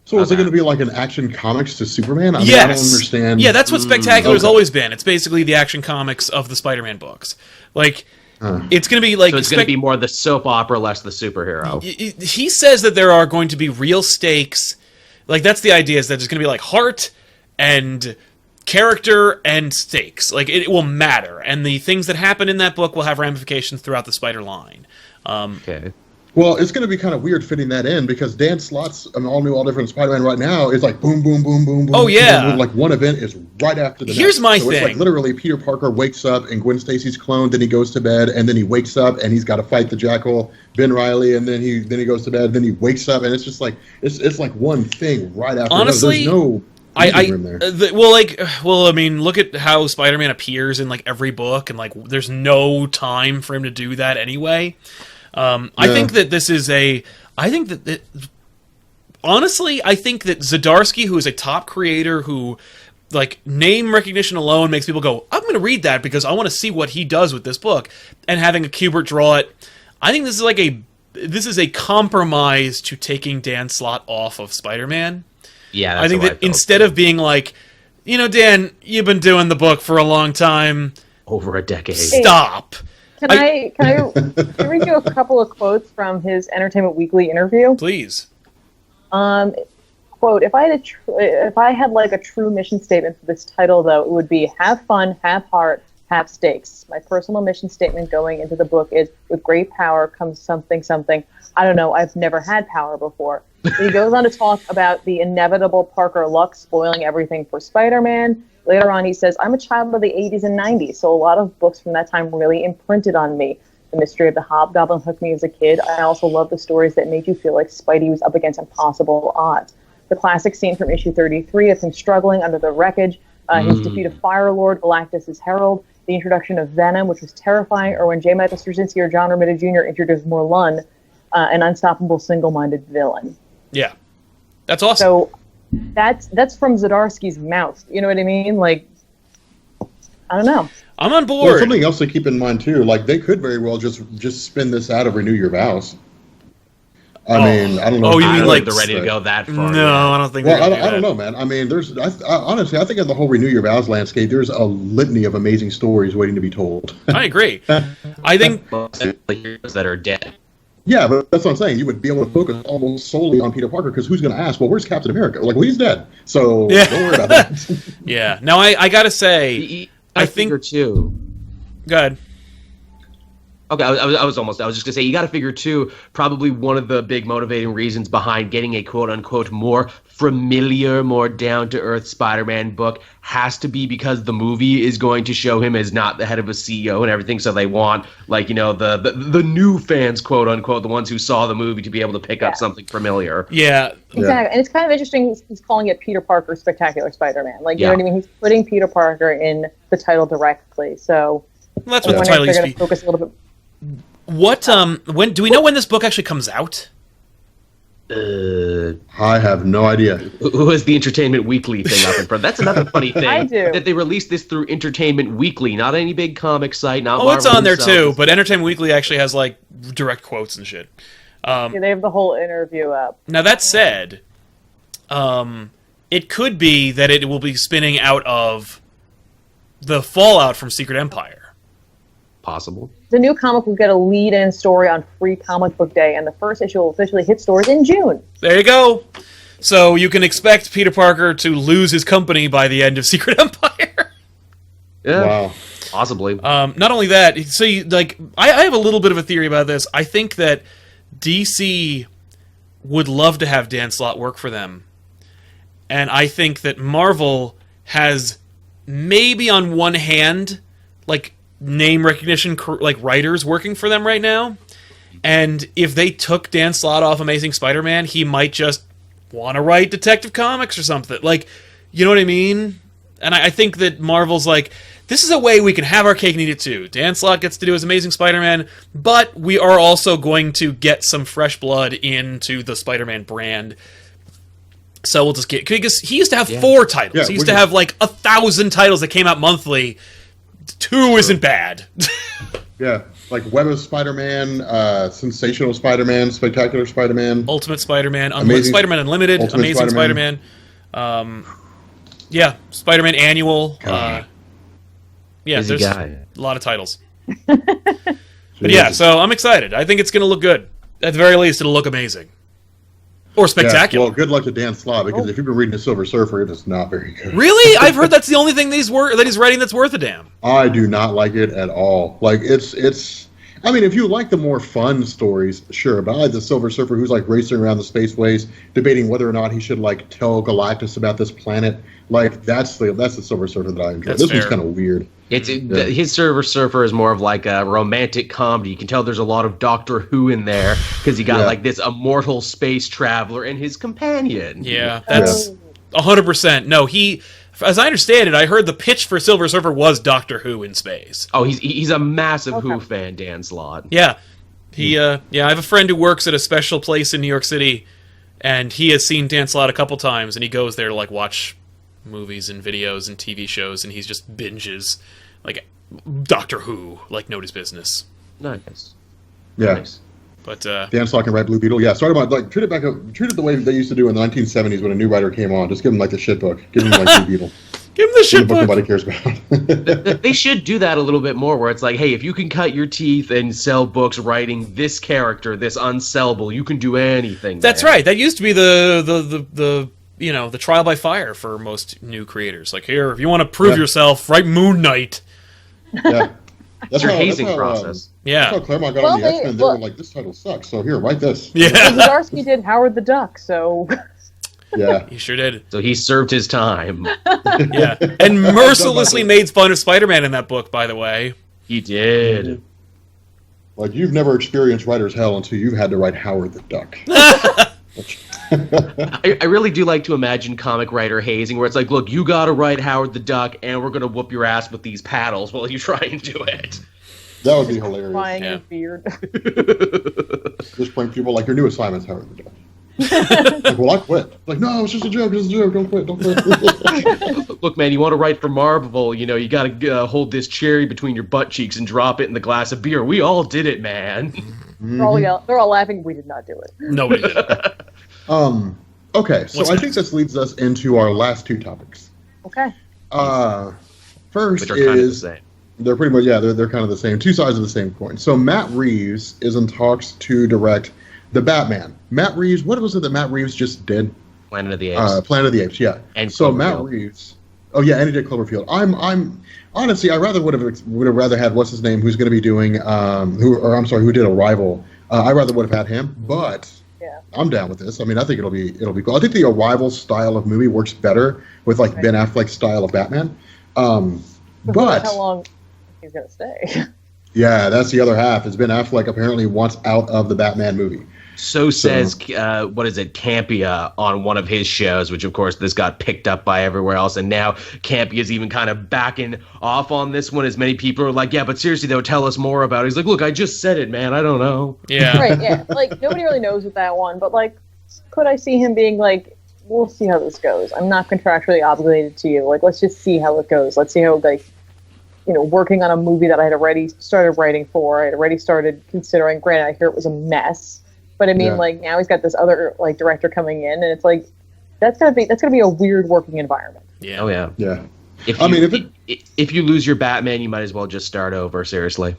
So is it going to be like an Action Comics to Superman? I mean, Yes. I don't understand. Yeah, that's what Spectacular has okay. always been. It's basically the Action Comics of the Spider-Man books. It's going to be So it's gonna be more the soap opera, less the superhero. He says that there are going to be real stakes. That's the idea, is that there's going to be heart and character and stakes. It will matter, and the things that happen in that book will have ramifications throughout the Spider line. Okay. Well, it's going to be kind of weird fitting that in because Dan Slott's an all-new, all-different Spider-Man right now is like boom, boom, boom, boom, boom. Oh, yeah. Boom, boom, like one event is right after the Here's next. my so thing. It's like literally Peter Parker wakes up and Gwen Stacy's clone, then he goes to bed, and then he wakes up and he's got to fight the Jackal, Ben Reilly, and then he goes to bed, then he wakes up, and it's just like it's like one thing right after Honestly, there's no room there. I mean, look at how Spider-Man appears in like every book, and like there's no time for him to do that anyway. I think that this is honestly, I think that Zdarsky, who is a top creator who, like, name recognition alone makes people go, I'm going to read that because I want to see what he does with this book, and having a Kubert draw it, I think this is a compromise to taking Dan Slott off of Spider-Man. Yeah, I think that instead of being like, Dan, you've been doing the book for a long time. Over a decade. Stop. Can I read you a couple of quotes from his Entertainment Weekly interview? Please. Quote, if I had like a true mission statement for this title, though, it would be have fun, have heart, have stakes. My personal mission statement going into the book is with great power comes something. I don't know, I've never had power before. He goes on to talk about the inevitable Parker luck spoiling everything for Spider-Man. Later on, he says, I'm a child of the 80s and 90s, so a lot of books from that time really imprinted on me. The mystery of the Hobgoblin hooked me as a kid. I also love the stories that made you feel like Spidey was up against impossible odds. The classic scene from issue 33 of him struggling under the wreckage, his defeat of Firelord, Galactus' Herald, the introduction of Venom, which was terrifying, or when J. Michael Straczynski or John Romita Jr. introduced Morlun, an unstoppable, single-minded villain. Yeah. That's awesome. So that's from Zdarsky's mouth. You know what I mean? Like, I don't know. I'm on board. Well, something else to keep in mind too, like they could very well just spin this out of Renew Your Vows. I mean, I don't know. Oh, you mean like they're ready to go that far? No, I don't think. Well, I don't know, man. I mean, honestly, I think in the whole Renew Your Vows landscape, there's a litany of amazing stories waiting to be told. I agree. I think that are dead. Yeah, but that's what I'm saying. You would be able to focus almost solely on Peter Parker because who's going to ask? Well, where's Captain America? Like, well, he's dead, so don't worry about that. Yeah. Now, I gotta say, I think too. Go ahead. Okay, I was just gonna say, you got to figure too. Probably one of the big motivating reasons behind getting a quote unquote more familiar, more down to earth Spider-Man book has to be because the movie is going to show him as not the head of a CEO and everything. So they want, like, the new fans, quote unquote, the ones who saw the movie, to be able to pick up something familiar. Yeah, exactly. And it's kind of interesting. He's calling it Peter Parker Spectacular Spider-Man. Like, you know what I mean? He's putting Peter Parker in the title directly. So well, that's what the title used to be. Focus a little bit. What when do we know when this book actually comes out? I have no idea. Who has the Entertainment Weekly thing up in front? That's another funny thing. I do. That they released this through Entertainment Weekly, not any big comic site. Not it's on there too. But Entertainment Weekly actually has like direct quotes and shit. Yeah, they have the whole interview up. Now that said, it could be that it will be spinning out of the fallout from Secret Empire. Possible. The new comic will get a lead-in story on Free Comic Book Day, and the first issue will officially hit stores in June. There you go. So you can expect Peter Parker to lose his company by the end of Secret Empire. Yeah, wow. Possibly. Not only that, so I have a little bit of a theory about this. I think that DC would love to have Dan Slott work for them, and I think that Marvel has maybe on one hand, like, name recognition, like, writers working for them right now, and if they took Dan Slott off Amazing Spider-Man, he might just want to write Detective Comics or something. Like, you know what I mean? And I think that Marvel's like, this is a way we can have our cake and eat it too. Dan Slott gets to do his Amazing Spider-Man, but we are also going to get some fresh blood into the Spider-Man brand. So we'll just get, because he used to have 4 titles. Yeah, he used to have like 1,000 titles that came out monthly. 2 isn't bad. Yeah, like Web of Spider-Man, Sensational Spider-Man, Spectacular Spider-Man, Ultimate Spider-Man, Spider-Man Unlimited, Ultimate Amazing Spider-Man. Yeah, Spider-Man Annual. Yeah, Busy there's guy. a lot of titles. But yeah, so I'm excited. I think it's going to look good. At the very least, it'll look amazing. Or spectacular. Yeah, well, good luck to Dan Slott, because if you've been reading The Silver Surfer, it is not very good. Really? I've heard that's the only thing that he's writing that's worth a damn. I do not like it at all. Like, it's I mean, if you like the more fun stories, sure. But I like the Silver Surfer who's like racing around the spaceways, debating whether or not he should like tell Galactus about this planet. Like that's the Silver Surfer that I enjoy. That's this one's fair. kind of weird. His Silver Surfer is more of like a romantic comedy. You can tell there's a lot of Doctor Who in there because you got like this immortal space traveler and his companion. Yeah, that's 100%. No, as I understand it, I heard the pitch for Silver Surfer was Doctor Who in space. Oh, he's a massive Who fan, Dan Slott. Yeah, I have a friend who works at a special place in New York City, and he has seen Dan Slott a couple times, and he goes there to like watch movies and videos and TV shows, and he just binges like Doctor Who like nobody's business. Nice. Yeah. Nice. But Dan Slott and Red Blue Beetle. Yeah, sorry about like treat it the way they used to do in the 1970s when a new writer came on. Just give him like the shit book. Give him like Blue Beetle. give him the shit book book. nobody cares about. They should do that a little bit more, where it's like, hey, if you can cut your teeth and sell books writing this character, this unsellable, you can do anything. That's man. right. That used to be the the trial by fire for most new creators. Like, here, if you want to prove yourself, write Moon Knight. Yeah. It's your hazing process. Yeah. That's how Claremont got on the X-Men. They were like, this title sucks, so here, write this. Yeah. Zdarsky did Howard the Duck, so Yeah. He sure did. So he served his time. Yeah. And mercilessly made fun of Spider-Man in that book, by the way. He did. Like, you've never experienced writer's hell until you've had to write Howard the Duck. I really do like to imagine comic writer hazing, where it's like, look, you gotta write Howard the Duck, and we're gonna whoop your ass with these paddles while you try and do it. That would be hilarious. flying his beard. Just playing people like, your new assignment's Howard the Duck. Like, well, I quit. Like, no, it's just a joke. It's a joke. Don't quit. Don't quit. Look, man, you want to write for Marvel, you know, you gotta hold this cherry between your butt cheeks and drop it in the glass of beer. We all did it, man. They're all laughing. We did not do it. Nobody did. Okay, so What's I next? think this leads us into our last two topics. Okay. First Which are kind of the is same. they're pretty much they're kind of the same, two sides of the same coin. So Matt Reeves is in talks to direct the Batman. Matt Reeves, what was it that Matt Reeves just did? Planet of the Apes. Planet of the Apes, yeah. And so Cloverfield. Matt Reeves. Oh yeah, and he did Cloverfield. I'm honestly, I would have rather had what's his name, who's going to be doing who did Arrival. I rather would have had him, but Yeah. I'm down with this. I mean, I think it'll be cool. I think the Arrival style of movie works better with like Ben Affleck's style of Batman. But how long he's gonna stay? yeah, that's the other half. Is Ben Affleck apparently wants out of the Batman movie. So says, what is it, Campia on one of his shows, which of course this got picked up by everywhere else, and now Campia's even kind of backing off on this one, as many people are like, yeah, but seriously though, tell us more about it. He's like, look, I just said it, man, I don't know. Yeah. Right. Yeah. Like nobody really knows with that one, but like, could I see him being like, we'll see how this goes. I'm not contractually obligated to you. Like, let's just see how it goes. Let's see how, like, you know, working on a movie that I had already started writing for. I had already started considering. Granted, I hear it was a mess, but I mean, like, now he's got this other like director coming in, and it's like that's gonna be a weird working environment. Yeah. Oh yeah. Yeah. If you lose your Batman, you might as well just start over. Seriously.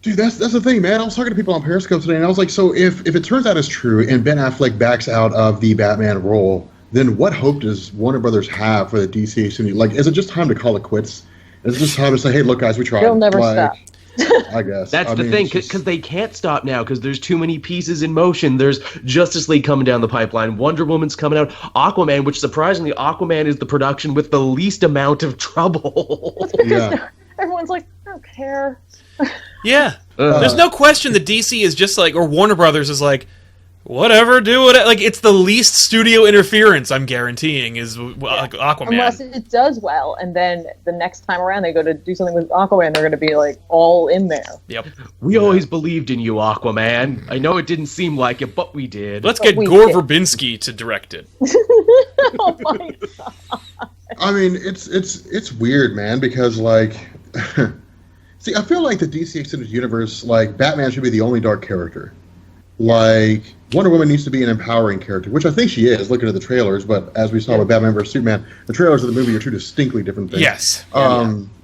Dude, that's the thing, man. I was talking to people on Periscope today, and I was like, so if it turns out it's true, and Ben Affleck backs out of the Batman role, then what hope does Warner Brothers have for the DC extended? Like, is it just time to call it quits? Is it just time to say, hey, look, guys, we tried? They'll never stop. I guess. That's the thing, because they can't stop now, because there's too many pieces in motion. There's Justice League coming down the pipeline, Wonder Woman's coming out, Aquaman, which surprisingly, Aquaman is the production with the least amount of trouble. That's because Yeah. everyone's like, I don't care. Yeah. There's no question that DC is just like, or Warner Brothers is like, whatever, do it. Like, it's the least studio interference, I'm guaranteeing, is like Aquaman. Unless it does well, and then the next time around they go to do something with Aquaman, they're going to be like all in there. Yep. We always believed in you, Aquaman. I know it didn't seem like it, but we did. Let's But get we Gore did. Verbinski to direct it. Oh my god! I mean, it's weird, man, because like, see, I feel like the DC extended universe, like Batman should be the only dark character. Like, Wonder Woman needs to be an empowering character, which I think she is, looking at the trailers. But as we saw with Batman vs Superman, the trailers of the movie are two distinctly different things. Yes.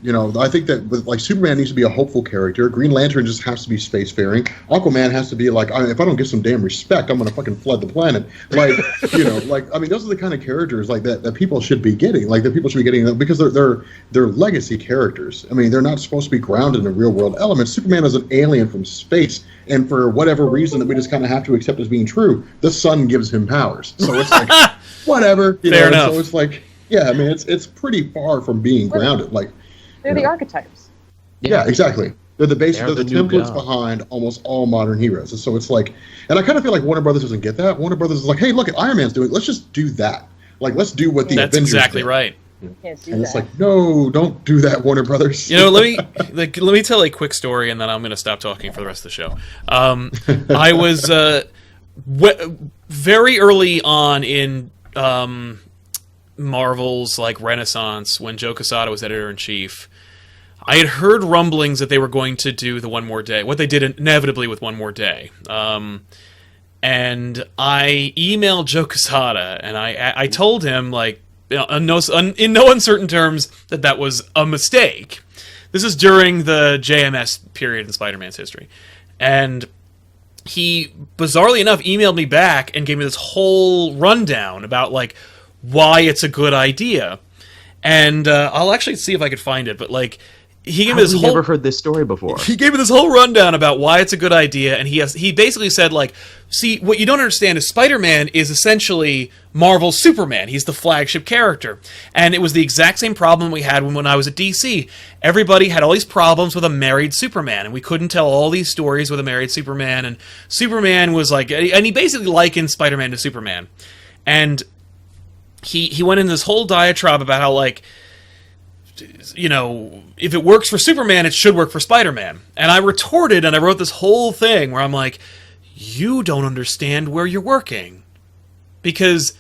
You know, I think that with, like, Superman needs to be a hopeful character. Green Lantern just has to be spacefaring. Aquaman has to be like, if I don't get some damn respect, I'm gonna fucking flood the planet. Like, you know, like, I mean, those are the kind of characters like that people should be getting. Like, that people should be getting because they're legacy characters. I mean, they're not supposed to be grounded in real world elements. Superman is an alien from space, and for whatever reason that we just kind of have to accept as being true, the sun gives him powers. So it's like, whatever. Fair enough. So it's like, yeah, I mean, it's pretty far from being grounded. Like, they're the archetypes. Yeah, exactly. They're the basic, they're the new templates God. behind almost all modern heroes. And so it's like, and I kind of feel like Warner Brothers doesn't get that. Warner Brothers is like, hey, look, Iron Man's doing it. Let's just do that. Like, let's do what the That's Avengers exactly did. right. You can't do And that. it's like, no, don't do that, Warner Brothers. You know, let me tell a quick story, and then I'm going to stop talking for the rest of the show. I was very early on in Marvel's like Renaissance when Joe Quesada was editor in chief. I had heard rumblings that they were going to do the One More Day, what they did inevitably with One More Day. And I emailed Joe Quesada, and I told him, like, you know, in no uncertain terms, that was a mistake. This is during the JMS period in Spider-Man's history. And he, bizarrely enough, emailed me back and gave me this whole rundown about, like, why it's a good idea. And I'll actually see if I could find it, but, like, he gave me this whole... never heard this story before. He gave me this whole rundown about why it's a good idea, and he basically said, like, see, what you don't understand is Spider-Man is essentially Marvel's Superman. He's the flagship character. And it was the exact same problem we had when I was at DC. Everybody had all these problems with a married Superman, and we couldn't tell all these stories with a married Superman, and Superman was like... And he basically likened Spider-Man to Superman. And he went in this whole diatribe about how, like, you know, if it works for Superman, it should work for Spider-Man. And I retorted, and I wrote this whole thing where I'm like, you don't understand where you're working. Because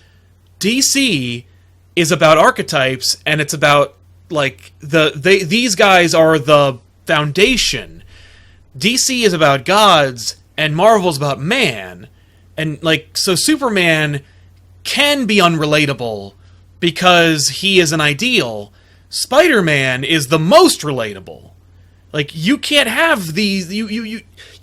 DC is about archetypes, and it's about, like, these guys are the foundation. DC is about gods, and Marvel's about man. And, like, so Superman can be unrelatable because he is an ideal. Spider-Man is the most relatable. Like, you can't have these... You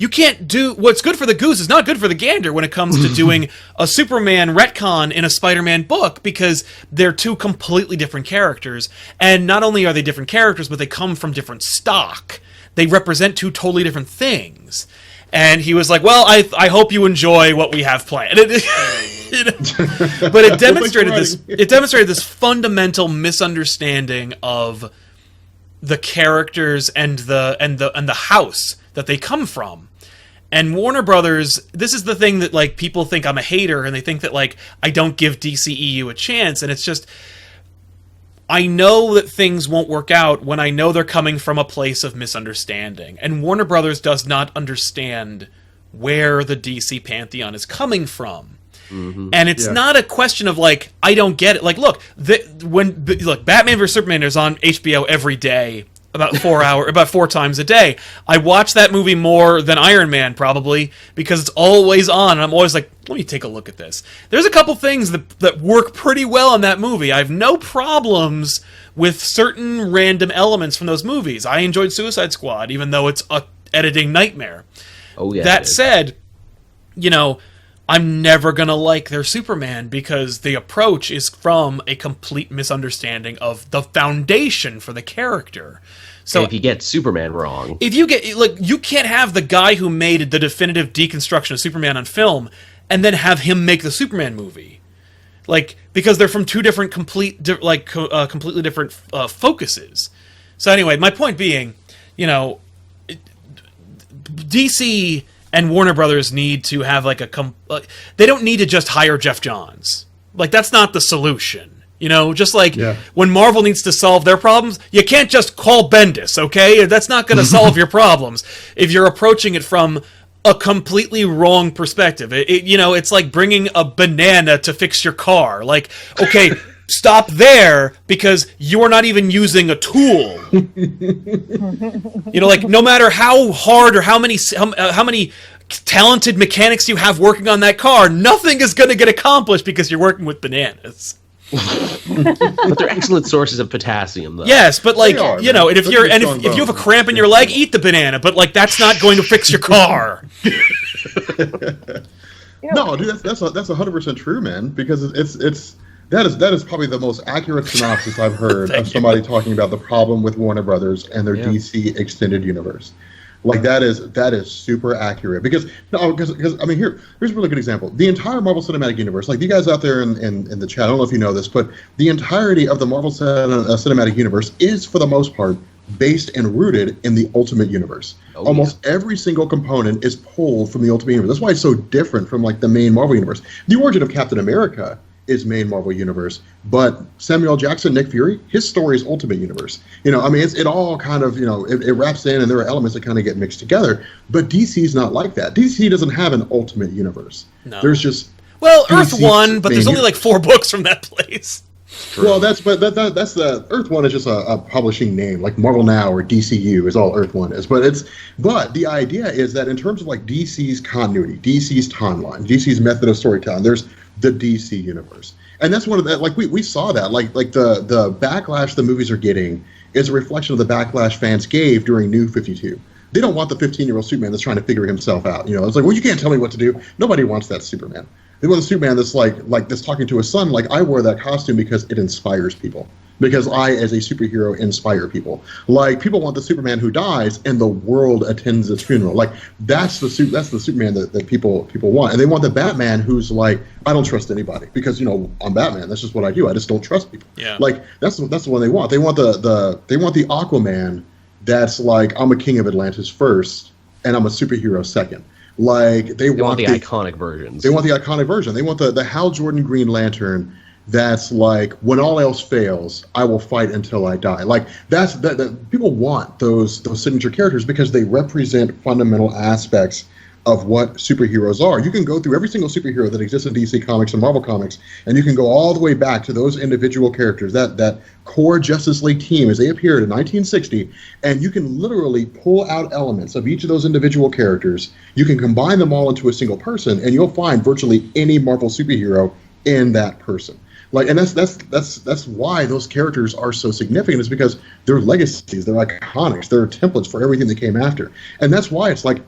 can't do... What's good for the goose is not good for the gander when it comes to doing a Superman retcon in a Spider-Man book, because they're two completely different characters. And not only are they different characters, but they come from different stock. They represent two totally different things. And he was like, well, I hope you enjoy what we have planned. But it demonstrated this fundamental misunderstanding of the characters and the house that they come from. And Warner Brothers, this is the thing that, like, people think I'm a hater, and they think that, like, I don't give DCEU a chance, and it's just, I know that things won't work out when I know they're coming from a place of misunderstanding. And Warner Brothers does not understand where the DC pantheon is coming from. Mm-hmm. And it's not a question of, like, I don't get it. Like, look, Batman vs Superman is on HBO every day, about 4 times a day. I watch that movie more than Iron Man, probably, because it's always on, and I'm always like, let me take a look at this. There's a couple things that work pretty well in that movie. I have no problems with certain random elements from those movies. I enjoyed Suicide Squad, even though it's a editing nightmare. Oh yeah. That said, you know, I'm never going to like their Superman because the approach is from a complete misunderstanding of the foundation for the character. So if you get Superman wrong... If you get... Like, you can't have the guy who made the definitive deconstruction of Superman on film and then have him make the Superman movie. Like, because they're from two different completely different focuses. So anyway, my point being, you know, DC and Warner Brothers need to have, like, they don't need to just hire Jeff Johns. Like, that's not the solution. You know, just like when Marvel needs to solve their problems, you can't just call Bendis, okay? That's not going to solve your problems if you're approaching it from a completely wrong perspective. You know, it's like bringing a banana to fix your car. Like, okay, stop there because you're not even using a tool. You know, like, no matter how hard or how many talented mechanics you have working on that car, nothing is going to get accomplished because you're working with bananas. But they're excellent sources of potassium, though. Yes, but like, They are, you know, man. and if you have a cramp in your leg, eat the banana. But like, that's not going to fix your car. No, dude, that's 100% true, man. Because that is probably the most accurate synopsis I've heard of somebody talking about the problem with Warner Brothers and their DC extended universe. Like that is super accurate because I mean here's a really good example. The entire Marvel Cinematic Universe, like you guys out there in the chat, I don't know if you know this, but the entirety of the Marvel Cinematic Universe is for the most part based and rooted in the Ultimate Universe. Almost every single component is pulled from the Ultimate Universe. That's why it's so different from like the main Marvel Universe. The origin of Captain America is main Marvel Universe, but Samuel Jackson, Nick Fury, his story is Ultimate Universe. You know, I mean, it all kind of, you know, it wraps in, and there are elements that kind of get mixed together. But DC's not like that. DC doesn't have an Ultimate Universe. No. There's just Earth 1, but there's only like 4 books from that place. True. Well, that's the Earth 1 is just a publishing name, like Marvel Now or DCU is all Earth 1 is. But the idea is that in terms of like DC's continuity, DC's timeline, DC's method of storytelling, there's the DC universe, and that's one of the like we saw that like the backlash the movies are getting is a reflection of the backlash fans gave during New 52. They don't want the 15-year-old Superman that's trying to figure himself out. You know, it's like, well, you can't tell me what to do. Nobody wants that Superman. They want a Superman that's like that's talking to his son. Like, I wear that costume because it inspires people. Because I, as a superhero, inspire people. Like, people want the Superman who dies and the world attends his funeral. Like, that's the Superman that people want. And they want the Batman who's like, I don't trust anybody because, you know, I'm Batman. That's just what I do. I just don't trust people. Yeah. Like, that's the one they want. They want the Aquaman that's like, I'm a king of Atlantis first and I'm a superhero second. Like, they want the iconic versions. They want the iconic version. They want the Hal Jordan Green Lantern that's like, when all else fails, I will fight until I die. Like, that people want those signature characters because they represent fundamental aspects of what superheroes are. You can go through every single superhero that exists in DC Comics and Marvel Comics, and you can go all the way back to those individual characters, that core Justice League team as they appeared in 1960, and you can literally pull out elements of each of those individual characters. You can combine them all into a single person, and you'll find virtually any Marvel superhero in that person. Like, and that's why those characters are so significant, is because they're legacies, they're iconics, they're templates for everything that came after. And that's why it's like,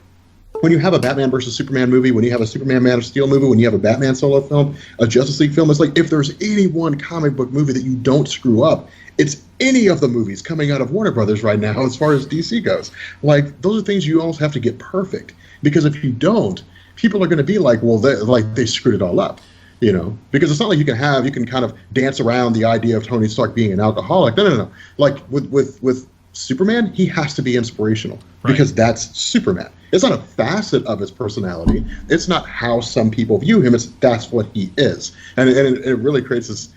when you have a Batman versus Superman movie, when you have a Superman Man of Steel movie, when you have a Batman solo film, a Justice League film, it's like, if there's any one comic book movie that you don't screw up, it's any of the movies coming out of Warner Brothers right now as far as DC goes. Like, those are things you almost have to get perfect, because if you don't, people are going to be like, well, they screwed it all up. You know, because it's not like you can kind of dance around the idea of Tony Stark being an alcoholic. No. Like with Superman, he has to be inspirational because that's Superman. It's not a facet of his personality. It's not how some people view him. That's what he is, and it really creates this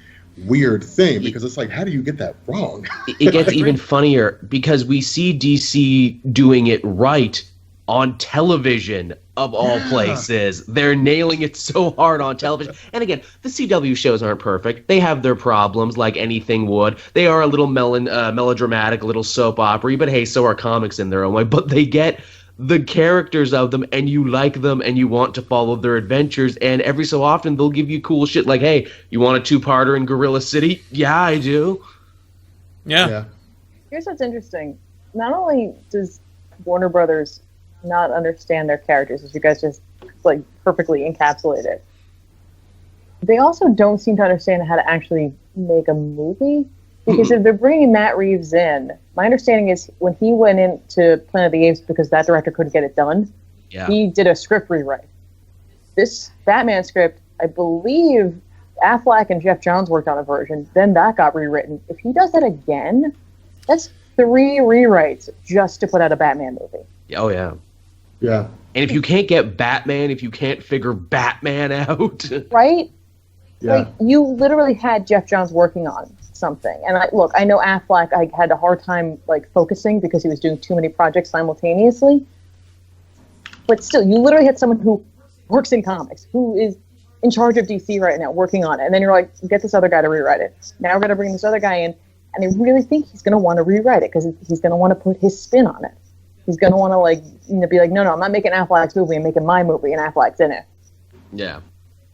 weird thing, because it's like, how do you get that wrong? It gets even funnier because we see DC doing it right on television, of all places. They're nailing it so hard on television. And again, the CW shows aren't perfect. They have their problems, like anything would. They are a little melodramatic, a little soap opera, but hey, so are comics in their own way. But they get the characters of them, and you like them, and you want to follow their adventures. And every so often, they'll give you cool shit like, hey, you want a 2-parter in Gorilla City? Yeah, I do. Yeah. Here's what's interesting. Not only does Warner Brothers not understand their characters, as you guys just like perfectly encapsulated, they also don't seem to understand how to actually make a movie. Because if they're bringing Matt Reeves in, my understanding is when he went into Planet of the Apes because that director couldn't get it done, he did a script rewrite. This Batman script, I believe Affleck and Jeff Johns worked on a version, then that got rewritten. If he does that again, that's 3 rewrites just to put out a Batman movie. Oh, yeah. Yeah. And if you can't get Batman, if you can't figure Batman out... Right? Yeah. Like, you literally had Jeff Johns working on something. And I know Affleck, I had a hard time like focusing because he was doing too many projects simultaneously. But still, you literally had someone who works in comics, who is in charge of DC right now, working on it. And then you're like, get this other guy to rewrite it. Now we're going to bring this other guy in. And I really think he's going to want to rewrite it because he's going to want to put his spin on it. He's going to want to be like, no, I'm not making Affleck's movie. I'm making my movie, and Affleck's in it. Yeah.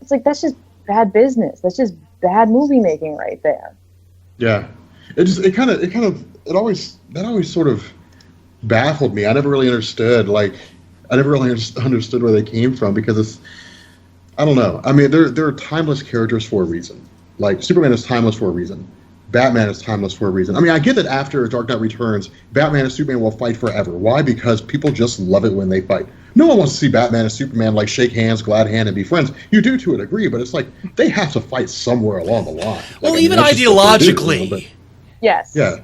It's like, that's just bad business. That's just bad movie making right there. Yeah, that always sort of baffled me. I never really understood understood where they came from, because I don't know. I mean, they're timeless characters for a reason. Like, Superman is timeless for a reason. Batman is timeless for a reason. I mean, I get that after Dark Knight Returns, Batman and Superman will fight forever. Why? Because people just love it when they fight. No one wants to see Batman and Superman like shake hands, glad hand, and be friends. You do to a degree, but it's like they have to fight somewhere along the line. Well, even ideologically. Yes. Yeah.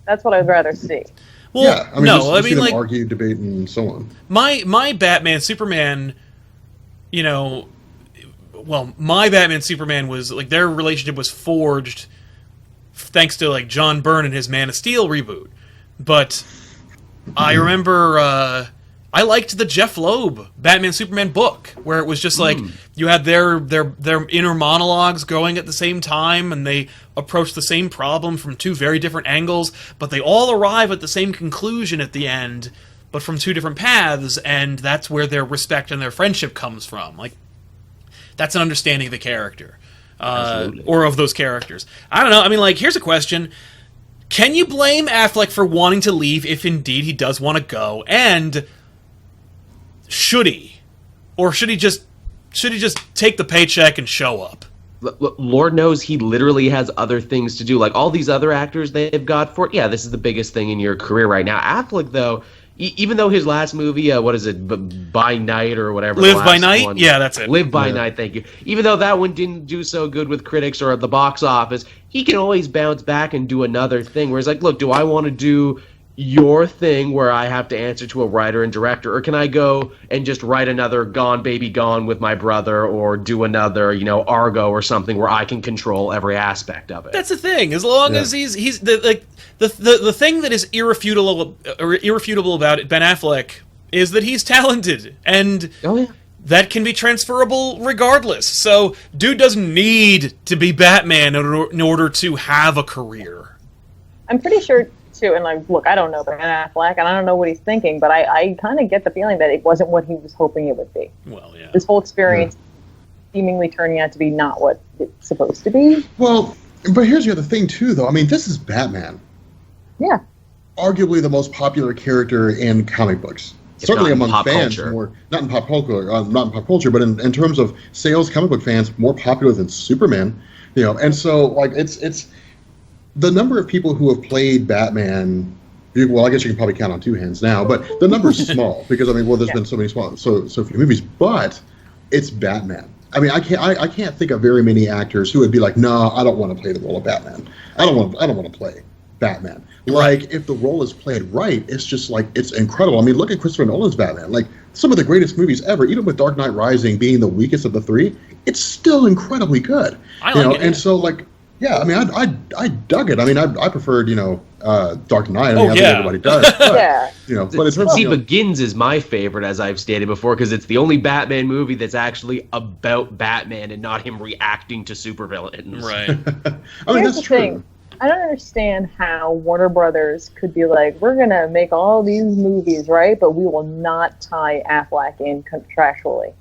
That's what I'd rather see. Well, yeah, I mean, no, see them argue, debate, and so on. My Batman Superman, my Batman Superman was like, their relationship was forged thanks to like John Byrne and his Man of Steel reboot. But I remember I liked the Jeff Loeb Batman Superman book, where it was just like you had their inner monologues going at the same time, and they approach the same problem from two very different angles, but they all arrive at the same conclusion at the end, but from two different paths, and that's where their respect and their friendship comes from. Like, that's an understanding of the character. Or of those characters. I don't know. I mean, like, here's a question. Can you blame Affleck for wanting to leave if indeed he does want to go? And should he? Or should he just take the paycheck and show up? Lord knows he literally has other things to do. Like all these other actors they've got for it. Yeah, this is the biggest thing in your career right now. Affleck, though, even though his last movie, what is it, By Night or whatever. Live by Night? Yeah, that's it. Live by Night, thank you. Even though that one didn't do so good with critics or at the box office, he can always bounce back and do another thing. Whereas, like, look, do I want to do your thing where I have to answer to a writer and director, or can I go and just write another Gone Baby Gone with my brother, or do another, Argo or something where I can control every aspect of it? That's the thing. As long as he's the thing that is irrefutable about Ben Affleck is that he's talented, and that can be transferable regardless. So, dude doesn't need to be Batman in order to have a career. I'm pretty sure too, and like, look, I don't know Ben Affleck, and I don't know what he's thinking, but I kind of get the feeling that it wasn't what he was hoping it would be. Well, yeah. This whole experience seemingly turning out to be not what it's supposed to be. Well, but here's the other thing too, though. I mean, this is Batman. Yeah. Arguably the most popular character in comic books. Certainly among fans, not in pop culture, but in terms of sales, comic book fans, more popular than Superman. And so like it's the number of people who have played Batman. Well, I guess you can probably count on two hands now, but the number's small because there's been so many so few movies. But it's Batman. I mean, I can't think of very many actors who would be like, no, I don't want to play the role of Batman. I don't want to play Batman. Like, if the role is played right, it's just like, it's incredible. I mean, look at Christopher Nolan's Batman. Like, some of the greatest movies ever, even with Dark Knight Rising being the weakest of the three, it's still incredibly good. I like it. And so, like, yeah, I mean, I dug it. I mean, I preferred, Dark Knight. I think everybody does. But, but in terms of, Begins is my favorite, as I've stated before, because it's the only Batman movie that's actually about Batman and not him reacting to supervillains. Right. I mean, that's true. Thing. I don't understand how Warner Brothers could be like, we're going to make all these movies, right? But we will not tie Affleck in contractually.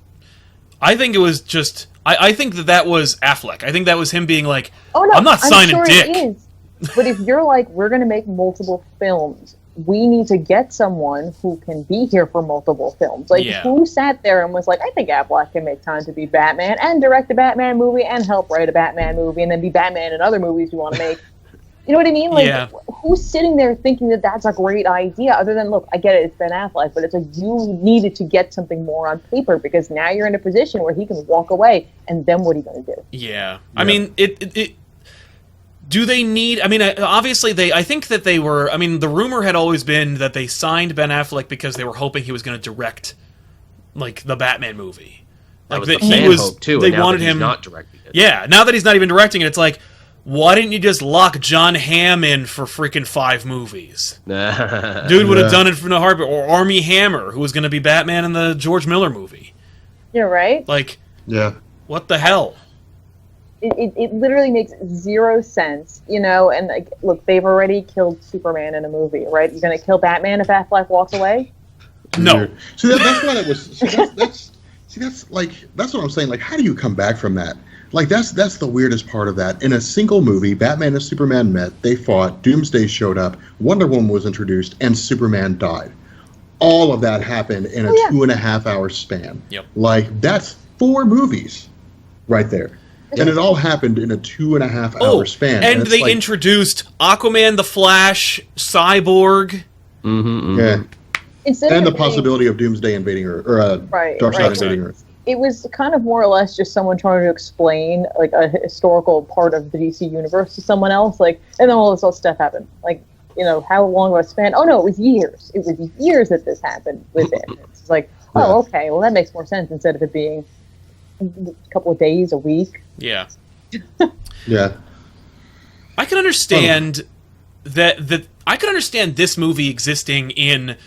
I think it was just... I think that was Affleck. I think that was him being like, oh, no, I'm not signing dick. It is. But if you're like, we're going to make multiple films, we need to get someone who can be here for multiple films. Like, who sat there and was like, I think Affleck can make time to be Batman and direct a Batman movie and help write a Batman movie and then be Batman in other movies you want to make. You know what I mean? Like, who's sitting there thinking that that's a great idea? Other than, look, I get it, it's Ben Affleck, but it's like you needed to get something more on paper because now you're in a position where he can walk away, and then what are you going to do? Yeah. I mean, do they need... I mean, obviously, I think that they were... I mean, the rumor had always been that they signed Ben Affleck because they were hoping he was going to direct, like, the Batman movie. Like, that was hope, too. They wanted him... not directing it. Yeah, now that he's not even directing it, it's like... Why didn't you just lock John Hamm in for freaking 5 movies? Dude would have done it from the heartbeat. Or Armie Hammer, who was going to be Batman in the George Miller movie. You're right. Like, what the hell? It literally makes zero sense, and like, look, they've already killed Superman in a movie, right? You're going to kill Batman if Affleck walks away? No. See, that's what it was. That's what I'm saying. Like, how do you come back from that? Like that's the weirdest part of that. In a single movie, Batman and Superman met, they fought, Doomsday showed up, Wonder Woman was introduced, and Superman died. All of that happened in a 2.5 hour span. Yep. Like that's 4 movies right there. And it all happened in a 2.5 hour span. And they introduced Aquaman, the Flash, Cyborg. Yeah. And the possibility of Doomsday invading Earth, or Darkseid invading Earth. It was kind of more or less just someone trying to explain like a historical part of the DC universe to someone else, like, and then all this other stuff happened. Like, you know, how long was it span? Oh no, it was years. It was years that this happened within. It's like, oh, okay, well that makes more sense instead of it being a couple of days, a week. Yeah. Yeah. I can understand that I can understand this movie existing in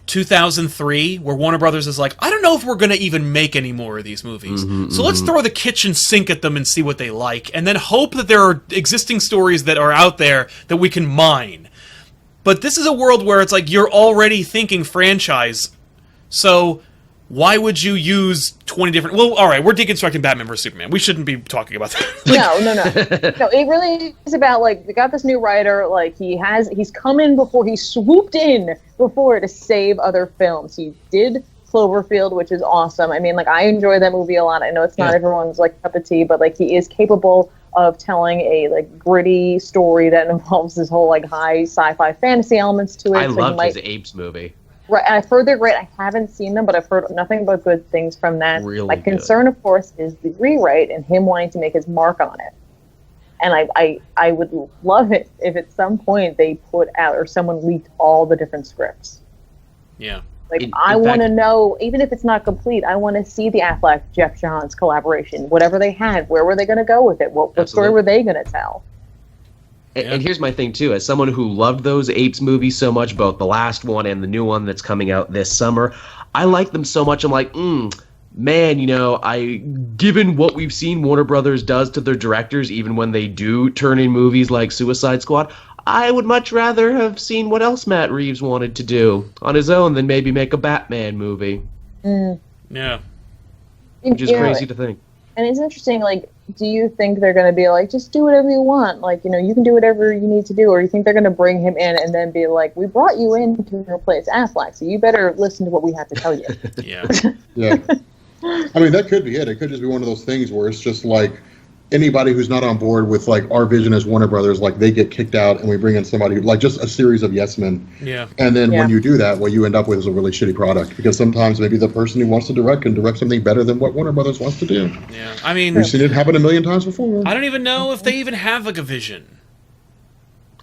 2003, where Warner Brothers is like, I don't know if we're going to even make any more of these movies. So let's throw the kitchen sink at them and see what they like, and then hope that there are existing stories that are out there that we can mine. But this is a world where it's like you're already thinking franchise, so why would you use 20 different... Well, all right, we're deconstructing Batman vs. Superman. We shouldn't be talking about that. No, it really is about, like, we got this new writer, like, he's come in before, he swooped in before to save other films. He did Cloverfield, which is awesome. I mean, like, I enjoy that movie a lot. I know it's not everyone's, like, cup of tea, but, like, he is capable of telling a, like, gritty story that involves this whole, like, high sci-fi fantasy elements to it. I loved his Apes movie. Right, and I've heard they're great. I haven't seen them, but I've heard nothing but good things from that. Really My concern, of course, is the rewrite and him wanting to make his mark on it. And I would love it if at some point they put out, or someone leaked all the different scripts. Yeah. Like, I want to know, even if it's not complete, I want to see the Affleck-Jeff Johns collaboration. Whatever they had, where were they going to go with it? What story were they going to tell? And here's my thing, too. As someone who loved those Apes movies so much, both the last one and the new one that's coming out this summer, I like them so much. I'm like, man, you know, given what we've seen Warner Brothers does to their directors, even when they do turn in movies like Suicide Squad, I would much rather have seen what else Matt Reeves wanted to do on his own than maybe make a Batman movie. Yeah. Which is crazy to think. And it's interesting, like, do you think they're going to be like, just do whatever you want? Like, you know, you can do whatever you need to do. Or you think they're going to bring him in and then be like, we brought you in to replace Affleck, so you better listen to what we have to tell you. Yeah. I mean, that could be it. It could just be one of those things where it's just like, anybody who's not on board with like our vision as Warner Brothers, like they get kicked out and we bring in somebody, like just a series of yes men. Yeah. And then when you do that, what you end up with is a really shitty product, because sometimes maybe the person who wants to direct can direct something better than what Warner Brothers wants to do. Yeah. I mean, we've seen it happen a million times before. I don't even know if they even have like a vision.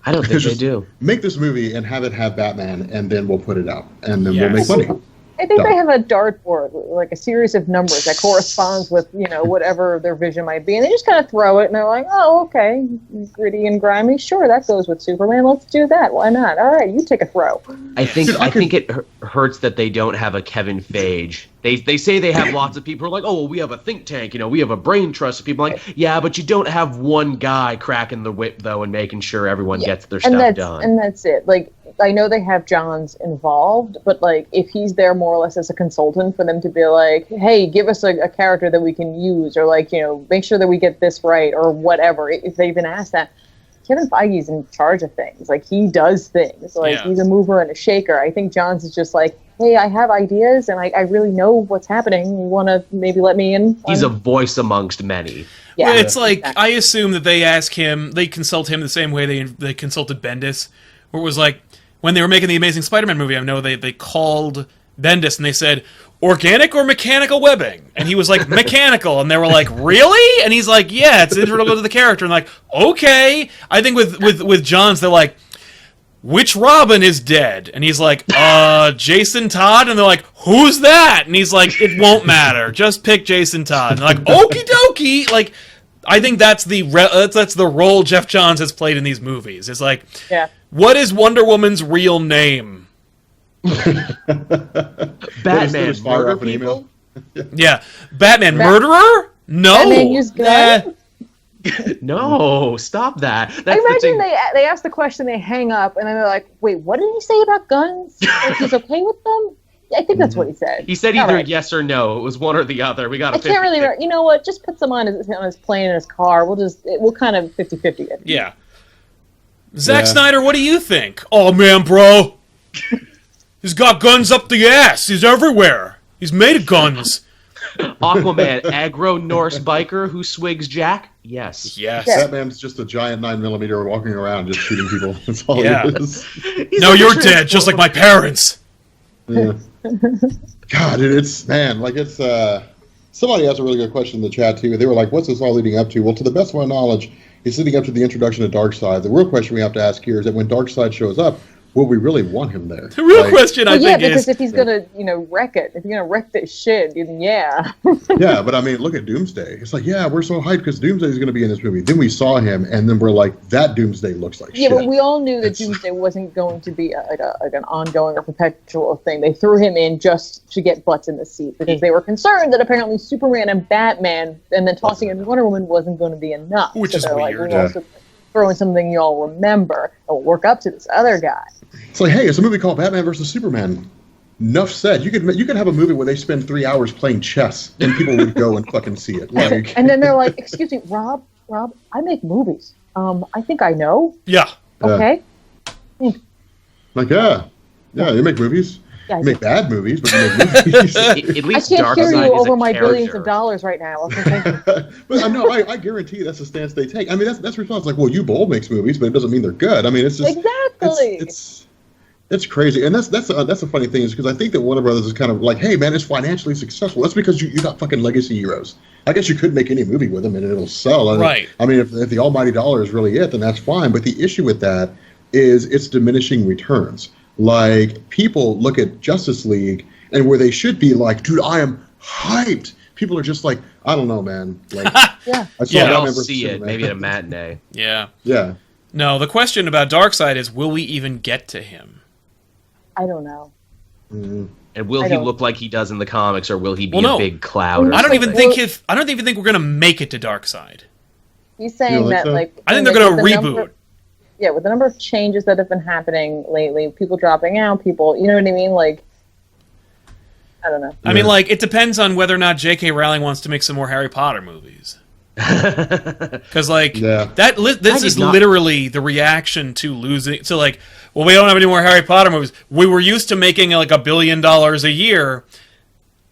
I don't think they do. Make this movie and have it have Batman, and then we'll put it out, and then we'll make money. I think they have a dartboard, like a series of numbers that corresponds with, you know, whatever their vision might be. And they just kind of throw it, and they're like, oh, okay, gritty and grimy. Sure, that goes with Superman. Let's do that. Why not? All right, you take a throw. I think it hurts that they don't have a Kevin Feige. They say they have lots of people who are like, oh, well, we have a think tank, you know, we have a brain trust. People are like, yeah, but you don't have one guy cracking the whip, though, and making sure everyone gets their stuff done. And that's it. Like, I know they have Johns involved, but like if he's there more or less as a consultant for them to be like, hey, give us a character that we can use, or like, you know, make sure that we get this right, or whatever. If they even ask that, Kevin Feige's in charge of things. Like, he does things. Like, he's a mover and a shaker. I think Johns is just like, hey, I have ideas and I really know what's happening. You want to maybe let me in? He's a voice amongst many. Yeah, well, it's like, I assume that they consult him the same way they consulted Bendis, where it was like, when they were making the Amazing Spider-Man movie, I know they called Bendis and they said, organic or mechanical webbing? And he was like, mechanical. And they were like, really? And he's like, yeah, it's integral to the character. And like, okay. I think with Johns, they're like, which Robin is dead? And he's like, Jason Todd? And they're like, who's that? And he's like, it won't matter. Just pick Jason Todd. And they're like, okie dokie. Like, I think that's the role Jeff Johns has played in these movies. It's like, what is Wonder Woman's real name? Batman murder people? Yeah. Batman murderer? No. Batman use gun? No, stop that. That's I imagine they ask the question, they hang up, and then they're like, wait, what did he say about guns? Like, he's okay with them? I think that's what he said. He said either yes or no. It was one or the other. We got a 50. I can't really. You know what? Just put some on his plane in his car. We'll kind of 50-50 it. Yeah. Zack Snyder, what do you think? Oh man, bro, he's got guns up the ass. He's everywhere. He's made of guns. Aquaman, aggro Norse biker who swigs Jack? Yes. Yes. Batman's just a giant 9mm walking around just shooting people. That's all it is. No, you're dead, just like my parents. Yeah. God, it's man, like it's somebody asked a really good question in the chat too. They were like, what's this all leading up to? Well, to the best of my knowledge, it's leading up to the introduction of Darkseid. The real question we have to ask here is that when Darkseid shows up, will we really want him there? The real question, I think, because if he's gonna, wreck it, if you're gonna wreck this shit, then yeah. Yeah, but I mean, look at Doomsday. It's like, yeah, we're so hyped because Doomsday is going to be in this movie. Then we saw him, and then we're like, that Doomsday looks like shit. Yeah, but we all knew that Doomsday wasn't going to be like an ongoing or perpetual thing. They threw him in just to get butts in the seat because they were concerned that apparently Superman and Batman, and then tossing in Wonder Woman wasn't going to be enough. Which is weird. Also throw in something you all remember and we'll work up to this other guy. It's like, hey, it's a movie called Batman versus Superman. Enough said. You could have a movie where they spend 3 hours playing chess, and people would go and fucking see it. Like, and then they're like, "Excuse me, Rob, I make movies. I think I know." Yeah. Okay. Like, yeah, you make movies. Yeah, you make bad movies, but you make movies. At least I can't hear Darkseid you is over a my character. billions of dollars right now. Okay, thank you. But no, I guarantee that's the stance they take. I mean, that's response. Like, well, Bold makes movies, but it doesn't mean they're good. I mean, it's just exactly. It's crazy, and that's a funny thing is because I think that Warner Brothers is kind of like, hey man, it's financially successful. That's because you got fucking legacy heroes. I guess you could make any movie with them and it'll sell. Right. I mean, if the almighty dollar is really it, then that's fine. But the issue with that is it's diminishing returns. Like, people look at Justice League and where they should be like, dude, I am hyped. People are just like, I don't know, man. Like, yeah. I saw I'll see it maybe at a matinee. Yeah. Yeah. No, the question about Darkseid is, will we even get to him? I don't know. Mm-hmm. And will he look like he does in the comics, or will he be a big cloud? I don't even think we're gonna make it to Darkseid. He's saying that I think they're gonna reboot. With the number of changes that have been happening lately, people dropping out, people, you know what I mean? Like, I don't know. I mean, like, it depends on whether or not J.K. Rowling wants to make some more Harry Potter movies. Because, like, this is literally the reaction to losing. So, like, well, we don't have any more Harry Potter movies. We were used to making, like, $1 billion a year.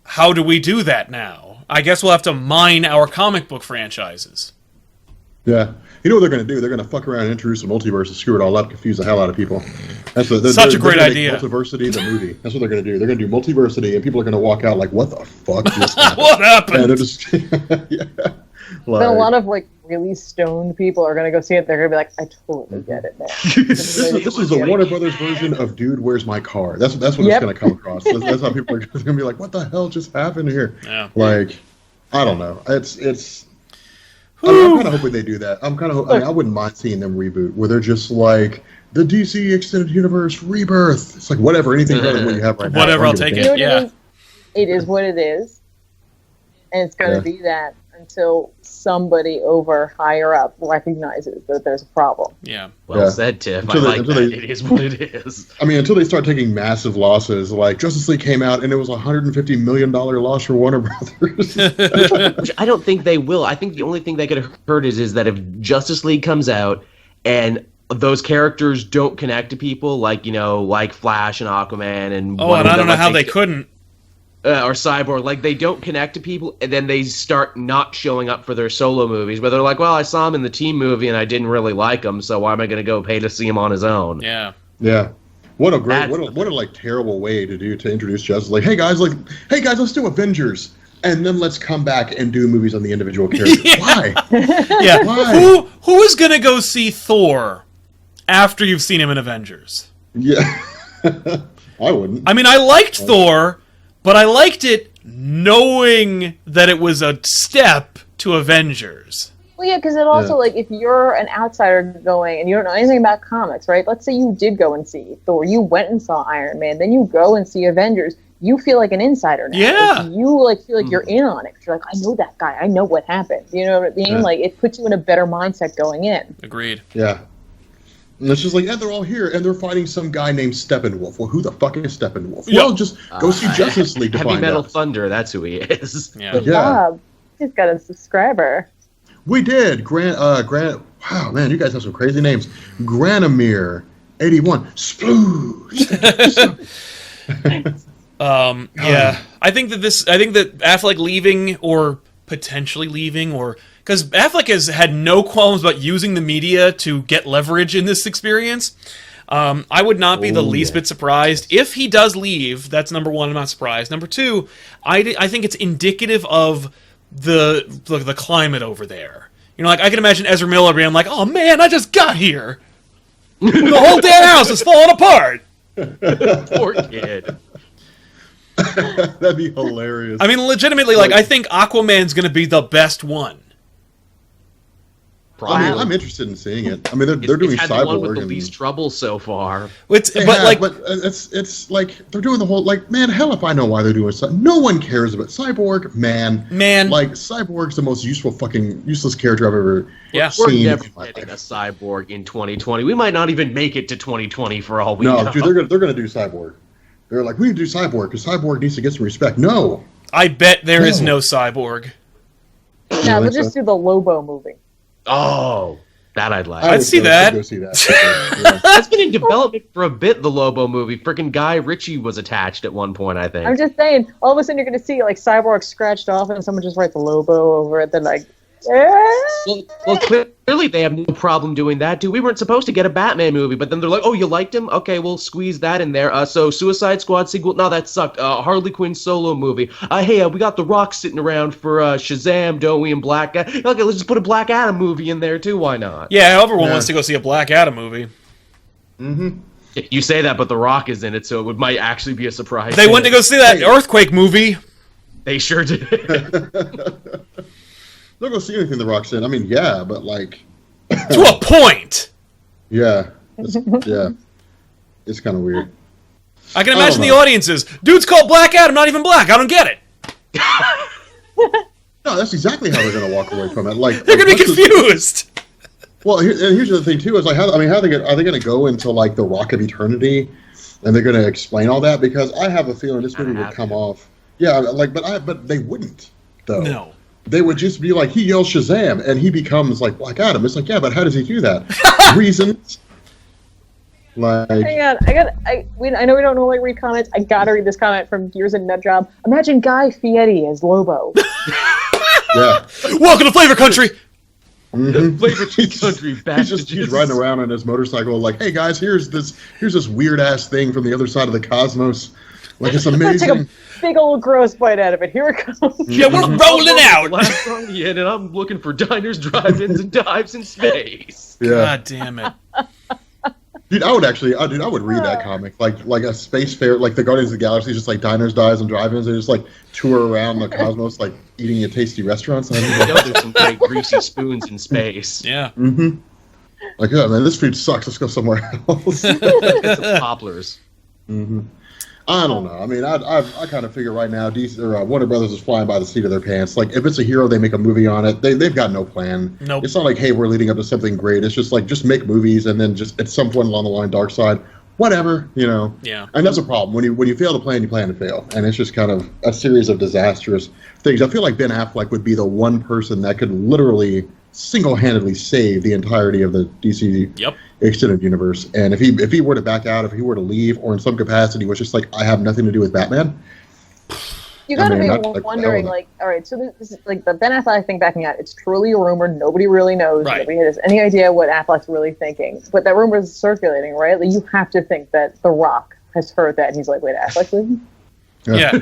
How do we do that now? I guess we'll have to mine our comic book franchises. Yeah. You know what they're going to do? They're going to fuck around and introduce a multiverse and screw it all up, confuse the hell out of people. That's such a great idea. Multiversity, the movie. That's what they're going to do. They're going to do multiversity, and people are going to walk out like, "What the fuck just happened?" What happened? And they're just, yeah. Then a lot of like really stoned people are going to go see it. They're going to be like, "I totally get it now." This is the Warner Brothers version of "Dude, Where's My Car?" That's what it's going to come across. That's how people are going to be like, "What the hell just happened here?" Yeah. Like, I don't know. It's. I'm kind of hoping they do that. I wouldn't mind seeing them reboot, where they're just like the DC Extended Universe Rebirth. It's like whatever, anything better than what you have right now. Whatever, I'll take it. Yeah, it is what it is, and it's going to be that until somebody over higher up recognizes that there's a problem. Yeah. Well said, Tiff. It is what it is. I mean, until they start taking massive losses, like Justice League came out and it was a $150 million loss for Warner Brothers. Which I don't think they will. I think the only thing they could have heard is that if Justice League comes out and those characters don't connect to people, like, like Flash and Aquaman and and I don't know how they couldn't. Or Cyborg, like, they don't connect to people, and then they start not showing up for their solo movies, where they're like, well, I saw him in the team movie and I didn't really like him, so why am I going to go pay to see him on his own? Yeah. Yeah. What a terrible way to introduce Justice. Like, hey guys, let's do Avengers, and then let's come back and do movies on the individual characters. Yeah. Why? Yeah. Why? Who is going to go see Thor after you've seen him in Avengers? Yeah. I wouldn't. I mean, I liked Thor, but I liked it knowing that it was a step to Avengers. Well, yeah, because it also, like, if you're an outsider going and you don't know anything about comics, right? Let's say you did go and see Thor, you went and saw Iron Man, then you go and see Avengers, you feel like an insider now. Yeah. Like, you, feel like you're in on it. You're like, I know that guy. I know what happened. You know what I mean? Yeah. Like, it puts you in a better mindset going in. Agreed. Yeah. And it's just like, and they're all here, and they're fighting some guy named Steppenwolf. Well, who the fuck is Steppenwolf? Yeah. Well, just go see Justice League to Heavy find Metal out. Thunder, that's who he is. Yeah. Good Yeah. job. He's got a subscriber. We did. Wow, man, you guys have some crazy names. Granamir, 81. Sploosh. Yeah, I think that Affleck leaving or potentially leaving, or because Affleck has had no qualms about using the media to get leverage in this experience. I would not be the least bit surprised if he does leave. That's number one. I'm not surprised. Number two, I think it's indicative of the climate over there. You know, like I can imagine Ezra Miller being like, "Oh man, I just got here. The whole damn house is falling apart." Poor kid. That'd be hilarious. I mean, legitimately, like I think Aquaman's going to be the best one. I mean, I'm interested in seeing it. I mean, they're doing it's had the one with Cyborg. the least trouble so far. But It's like they're doing the whole like, man, hell if I know why they're doing something. No one cares about Cyborg, man. Like Cyborg's the most useless character I've ever We're seen. never getting a Cyborg in 2020. We might not even make it to 2020 for all we know. No, dude, they're gonna do Cyborg. They're like, we need to do Cyborg because Cyborg needs to get some respect. No, I bet there is no Cyborg. No, we'll just do the Lobo movie. Oh, that I'd like. I'd see that. Go see that. Yeah. That's been in development for a bit, the Lobo movie. Frickin' Guy Ritchie was attached at one point, I think. I'm just saying, all of a sudden you're going to see like Cyborg scratched off and someone just writes Lobo over it. They're like, Well, clearly they have no problem doing that, dude. We weren't supposed to get a Batman movie, but then they're like, oh, you liked him? Okay, we'll squeeze that in there. So Suicide Squad sequel? No, that sucked. Harley Quinn solo movie. Hey, we got The Rock sitting around for Shazam, don't we, and Black Adam. Okay, let's just put a Black Adam movie in there, too. Why not? Yeah, everyone wants to go see a Black Adam movie. Mm-hmm. You say that, but The Rock is in it, so it might actually be a surprise. They went to go see that Earthquake movie. They sure did. Don't go see anything The Rock's in. I mean, yeah, but like To a point! yeah, it's kind of weird. I can imagine the audiences. Dude's called Black Adam, not even black. I don't get it. No, that's exactly how they're gonna walk away from it. Like They're gonna be confused. Well, here's the thing too: is like, are they gonna go into like the Rock of Eternity, and they're gonna explain all that? Because I have a feeling this movie would come off. Yeah, like, but they wouldn't though. No. They would just be like, he yells Shazam, and he becomes like Black Adam. It's like, yeah, but how does he do that? Reasons. Like, hang on, I know we don't normally read comments. I gotta read this comment from Gears and Nutjob. Imagine Guy Fieri as Lobo. yeah. Welcome to Flavor Country! Mm-hmm. Flavor Country He's riding around on his motorcycle like, hey guys, here's this weird ass thing from the other side of the cosmos. Like, it's amazing. Take a big old gross bite out of it. Here it comes. Yeah, we're rolling out! Last on the end, and I'm looking for diners, drive-ins, and dives in space. Yeah. God damn it. Dude, I would read that comic. Like a space fair, like the Guardians of the Galaxy, just like diners, dives, and drive-ins. They just like tour around the cosmos, like eating at tasty restaurants. You know there's some great greasy spoons in space. Yeah. Mm-hmm. Like, yeah, man, this food sucks. Let's go somewhere else. Get some poplars. Mm-hmm. I don't know. I mean, I kind of figure right now, DC or Warner Brothers is flying by the seat of their pants. Like, if it's a hero, they make a movie on it. They've got no plan. Nope. It's not like, hey, we're leading up to something great. It's just like, just make movies and then just at some point along the line, Darkseid, whatever, you know. Yeah. And that's a problem. When you fail to plan, you plan to fail, and it's just kind of a series of disastrous things. I feel like Ben Affleck would be the one person that could literally single-handedly save the entirety of the DC extended universe. And if he were to back out, if he were to leave, or in some capacity was just like, I have nothing to do with Batman. You gotta be wondering, like, all right, so this is like the Ben Affleck thing backing out. It's truly a rumor. Nobody really knows. Right. Nobody has any idea what Affleck's really thinking. But that rumor is circulating, right? Like, you have to think that The Rock has heard that, and he's like, wait, Affleck's leaving? Yeah.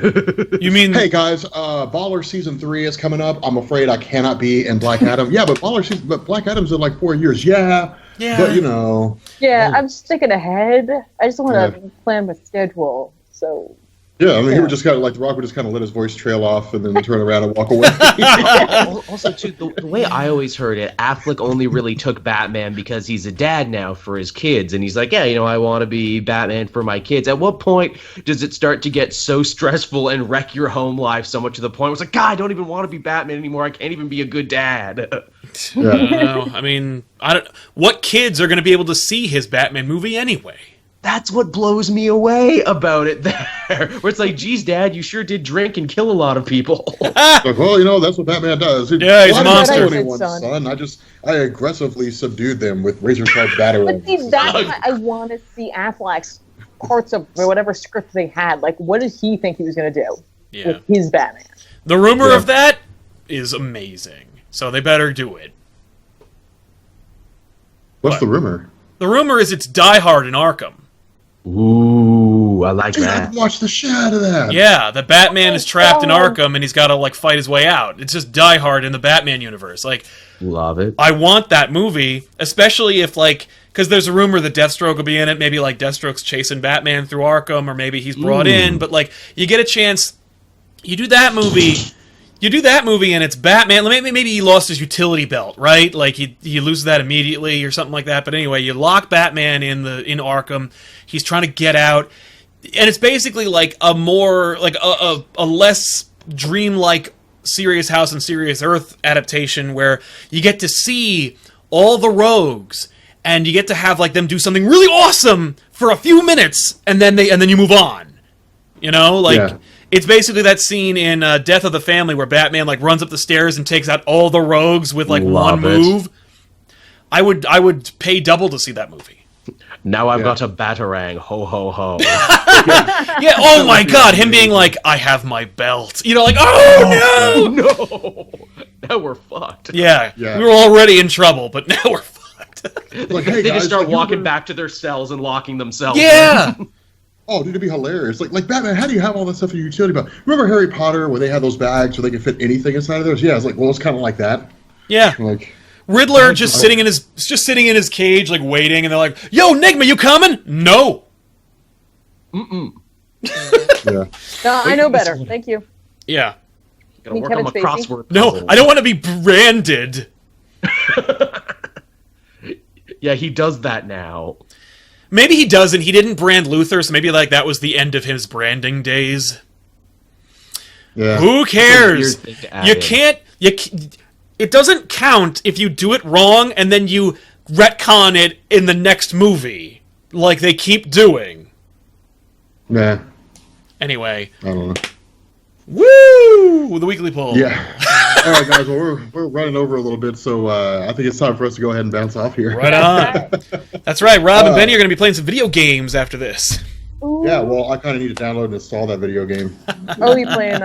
You mean... Hey, guys, Baller Season 3 is coming up. I'm afraid I cannot be in Black Adam. Yeah, but Black Adam's in like 4 years. Yeah. But, you know... Yeah, I'm just thinking ahead. I just want to plan my schedule, so... Yeah, I mean, he would just kind of, like, The Rock would just kind of let his voice trail off and then turn around and walk away. Also, too, the way I always heard it, Affleck only really took Batman because he's a dad now for his kids. And he's like, yeah, I want to be Batman for my kids. At what point does it start to get so stressful and wreck your home life so much to the point where it's like, God, I don't even want to be Batman anymore. I can't even be a good dad. Yeah. I don't know. I mean, what kids are going to be able to see his Batman movie anyway? That's what blows me away about it there. Where it's like, geez, Dad, you sure did drink and kill a lot of people. Like, well, that's what Batman does. Yeah, he's a monster. Son. I aggressively subdued them with razor-sharp battery. But see, that's why I want to see Affleck's parts of whatever script they had. Like, what did he think he was going to do with his Batman? The rumor of that is amazing. So they better do it. What's the rumor? The rumor is it's Die Hard in Arkham. Ooh, I like that. I'd watch the shit out of that. Yeah, the Batman is trapped in Arkham and he's got to fight his way out. It's just Die Hard in the Batman universe. Love it. I want that movie, especially if because there's a rumor that Deathstroke will be in it. Maybe Deathstroke's chasing Batman through Arkham, or maybe he's brought in. But you get a chance, you do that movie. You do that movie and it's Batman. Maybe he lost his utility belt, right? He loses that immediately or something like that. But anyway, you lock Batman in Arkham. He's trying to get out, and it's basically a more a less dreamlike Serious House and Serious Earth adaptation where you get to see all the rogues and you get to have them do something really awesome for a few minutes and then you move on. It's basically that scene in Death of the Family where Batman runs up the stairs and takes out all the rogues with one move. I would pay double to see that movie. Now I've got a Batarang. Ho ho ho. Yeah. Oh my God. Him being I have my belt. Oh no. No. Now we're fucked. Yeah. We were already in trouble, but now we're fucked. Hey, they guys, just start walking back to their cells and locking themselves. Yeah. Oh, dude, it'd be hilarious. Like Batman, how do you have all that stuff in your utility belt? Remember Harry Potter where they had those bags where they could fit anything inside of those? Yeah, it's it's kind of like that. Yeah. Riddler just sitting in his cage, waiting, and they're like, "Yo, Nigma, you coming?" No. Mm-mm. Yeah. No, I know better. Thank you. Yeah. Gotta work on my crossword No, puzzle. I don't want to be branded. Yeah, he does that now. Maybe he doesn't. He didn't brand Luthor, so maybe that was the end of his branding days. Yeah. Who cares? You can't. It doesn't count if you do it wrong and then you retcon it in the next movie, like they keep doing. Nah. Anyway. I don't know. Woo! The weekly poll. Yeah. All right, guys. Well, we're running over a little bit, so I think it's time for us to go ahead and bounce off here. Right on. That's right. Rob and Benny are going to be playing some video games after this. Ooh. Yeah. Well, I kind of need to download and install that video game. Oh, you playing?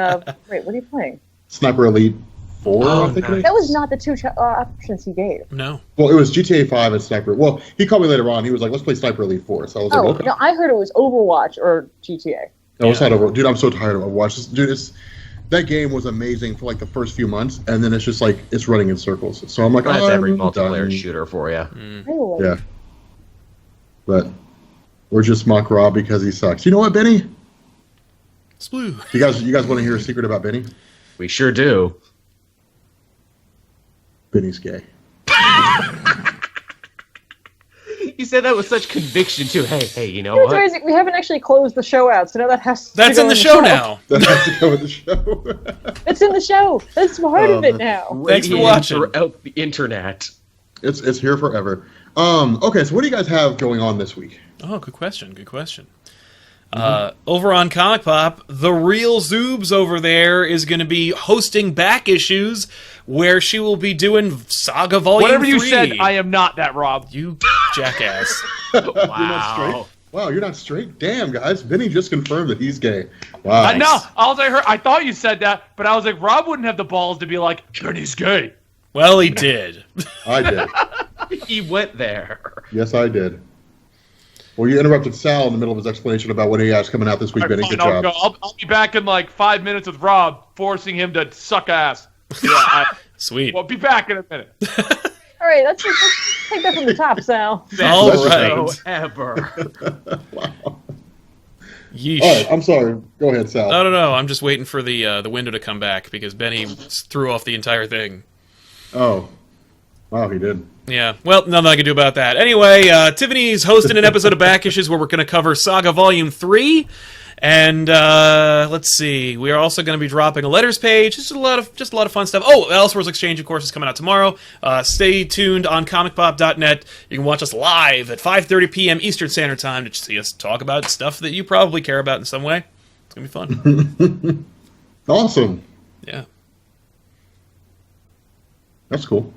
Wait, what are you playing? Sniper Elite 4. I think it is. That was not the two options he gave. No. Well, it was GTA 5 and Sniper. Well, he called me later on. He was like, "Let's play Sniper Elite 4." So I was like, "Okay." No, I heard it was Overwatch or GTA. No, it's not over. Dude, I'm so tired of Overwatch. Dude, that game was amazing for the first few months, and then it's just it's running in circles. So I'm like, That's every multiplayer done. shooter for you. Really? Yeah. But we're just mock Rob because he sucks. You know what, Benny? Sploo. You guys want to hear a secret about Benny? We sure do. Benny's gay. You said that with such conviction too. Hey, you know It's what? amazing. We haven't actually closed the show out, so now that has to That's go in the show now. That has to go with the show. It's in the show. That's part of it now. Thanks for Radiating watching. throughout the internet. It's here forever. Okay, so what do you guys have going on this week? Oh, good question. Good question. Over on ComicPOP, the real Zoobs over there is going to be hosting back issues where she will be doing Saga Volume 3. Whatever you said, I am not that, Rob. You jackass. You're not straight? Wow, you're not straight? Damn, guys. Benny just confirmed that he's gay. Wow. No, I thought you said that, but I was like, Rob wouldn't have the balls to be like, Benny's gay. Well, he did. I did. He went there. Yes, I did. Well, you interrupted Sal in the middle of his explanation about what he has coming out this week, Benny. Good job. I'll be back in 5 minutes with Rob, forcing him to suck ass. Yeah, Sweet. We'll be back in a minute. All right, let's take that from the top, Sal. All Let's right. So ever. Wow. Yeesh. All right, I'm sorry. Go ahead, Sal. No. I'm just waiting for the window to come back because Benny threw off the entire thing. Oh. Wow, he did. Yeah, well, nothing I can do about that. Anyway, Tiffany's hosting an episode of Back Issues where we're going to cover Saga Volume 3. And let's see, we are also going to be dropping a letters page. Just a lot of fun stuff. Oh, Elseworlds Exchange, of course, is coming out tomorrow. Stay tuned on ComicPOP.net. You can watch us live at 5:30 p.m. Eastern Standard Time to see us talk about stuff that you probably care about in some way. It's going to be fun. Awesome. Yeah. That's cool.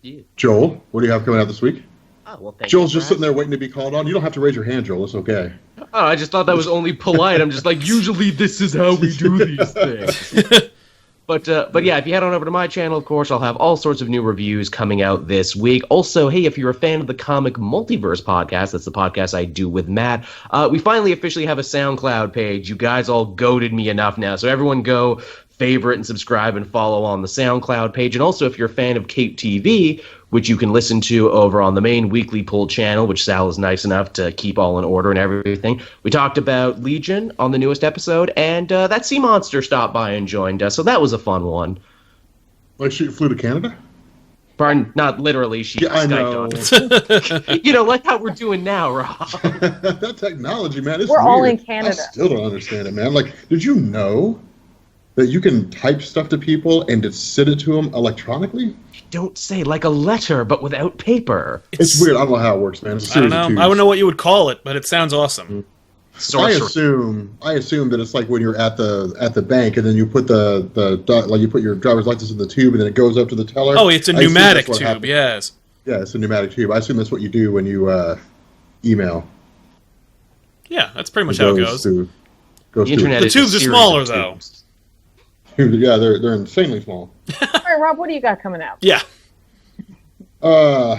Yeah. Joel, what do you have coming out this week? Oh, well, thank Joel's you just sitting there waiting to be called on. You don't have to raise your hand, Joel. It's okay. Oh, I just thought that was only polite. I'm just like, usually this is how we do these things. But yeah, if you head on over to my channel, of course, I'll have all sorts of new reviews coming out this week. Also, hey, if you're a fan of the Comic Multiverse podcast, that's the podcast I do with Matt, we finally officially have a SoundCloud page. You guys all goaded me enough now, so everyone go favorite and subscribe and follow on the SoundCloud page. And also, if you're a fan of Cape TV, which you can listen to over on the main Weekly Pull channel, which Sal is nice enough to keep all in order and everything. We talked about Legion on the newest episode, and that sea monster stopped by and joined us, so that was a fun one. Like she flew to Canada? Pardon, not literally, she Skyped on us. You know, like how we're doing now, Rob. That technology, man, it's We're weird. all in Canada. I still don't understand it, man. Like, did you know that you can type stuff to people and just send it to them electronically? Don't say like a letter, but without paper. It's weird. I don't know how it works, man. It's a I don't series of know. tubes. I don't know what you would call it, but it sounds awesome. I assume that it's like when you're at the bank and then you put you put your driver's license in the tube and then it goes up to the teller. Oh, it's a pneumatic tube, yes. Yeah, it's a pneumatic tube. I assume that's what you do when you email. Yeah, that's pretty much how it goes. The internet The is a tubes are series smaller, of though. tubes. Yeah, they're insanely small. All right, Rob, what do you got coming out? Yeah. I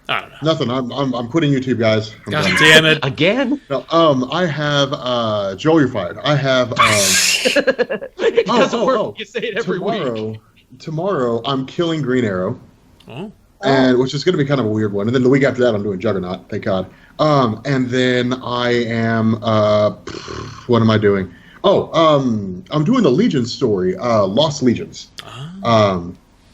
don't know. Nothing. I'm quitting YouTube, guys. I'm God done. damn it. Again? No, I have Joel, you're fired. I have It doesn't work. You say it every week. Tomorrow I'm killing Green Arrow. Oh. And which is going to be kind of a weird one. And then the week after that, I'm doing Juggernaut. Thank God. And then I am. What am I doing? Oh, I'm doing the Legion story, Lost Legions.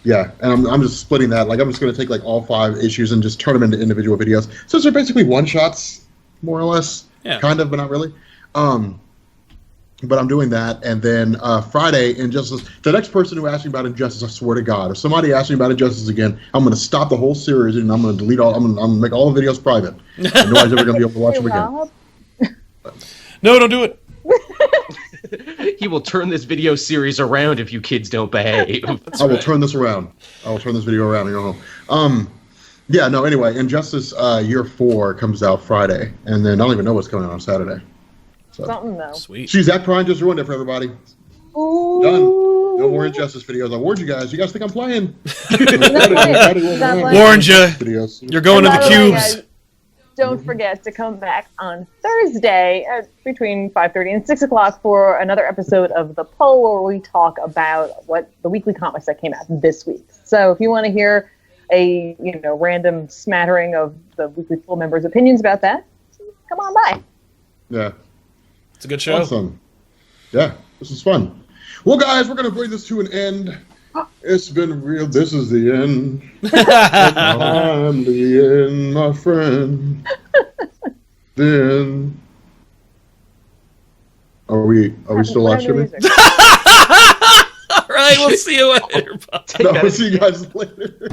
Yeah, and I'm just splitting that. Like I'm just going to take like all 5 issues and just turn them into individual videos. So they're basically one shots, more or less. Yeah. Kind of, but not really. But I'm doing that, and then Friday, Injustice. The next person who asks me about Injustice, I swear to God, if somebody asks me about Injustice again, I'm going to stop the whole series and I'm going to delete all. I'm going to make all the videos private. And nobody's ever going to be able to watch them again. Rob? No, don't do it. He will turn this video series around if you kids don't behave. I will turn this around. I will turn this video around and go home. Yeah, no, anyway, Injustice Year 4 comes out Friday, and then I don't even know what's coming out on Saturday. So. Something, though. Sweet. See, Zach Prime just ruined it for everybody. Ooh. Done. No more Injustice videos. I warned you guys. You guys think I'm playing? Warned you. Videos. You're going to And the by way, cubes. guys, don't forget to come back on Thursday at between 5:30 and 6 o'clock for another episode of The Poll, where we talk about what the weekly comics that came out this week. So if you want to hear a random smattering of the Weekly Poll members' opinions about that, come on by. Yeah. It's a good show. Awesome. Yeah, this is fun. Well, guys, we're going to bring this to an end. It's been real. This is the end. I'm the end, my friend. Then are we still live streaming? All right, we'll see you later. Bye. No, we'll see you guys later.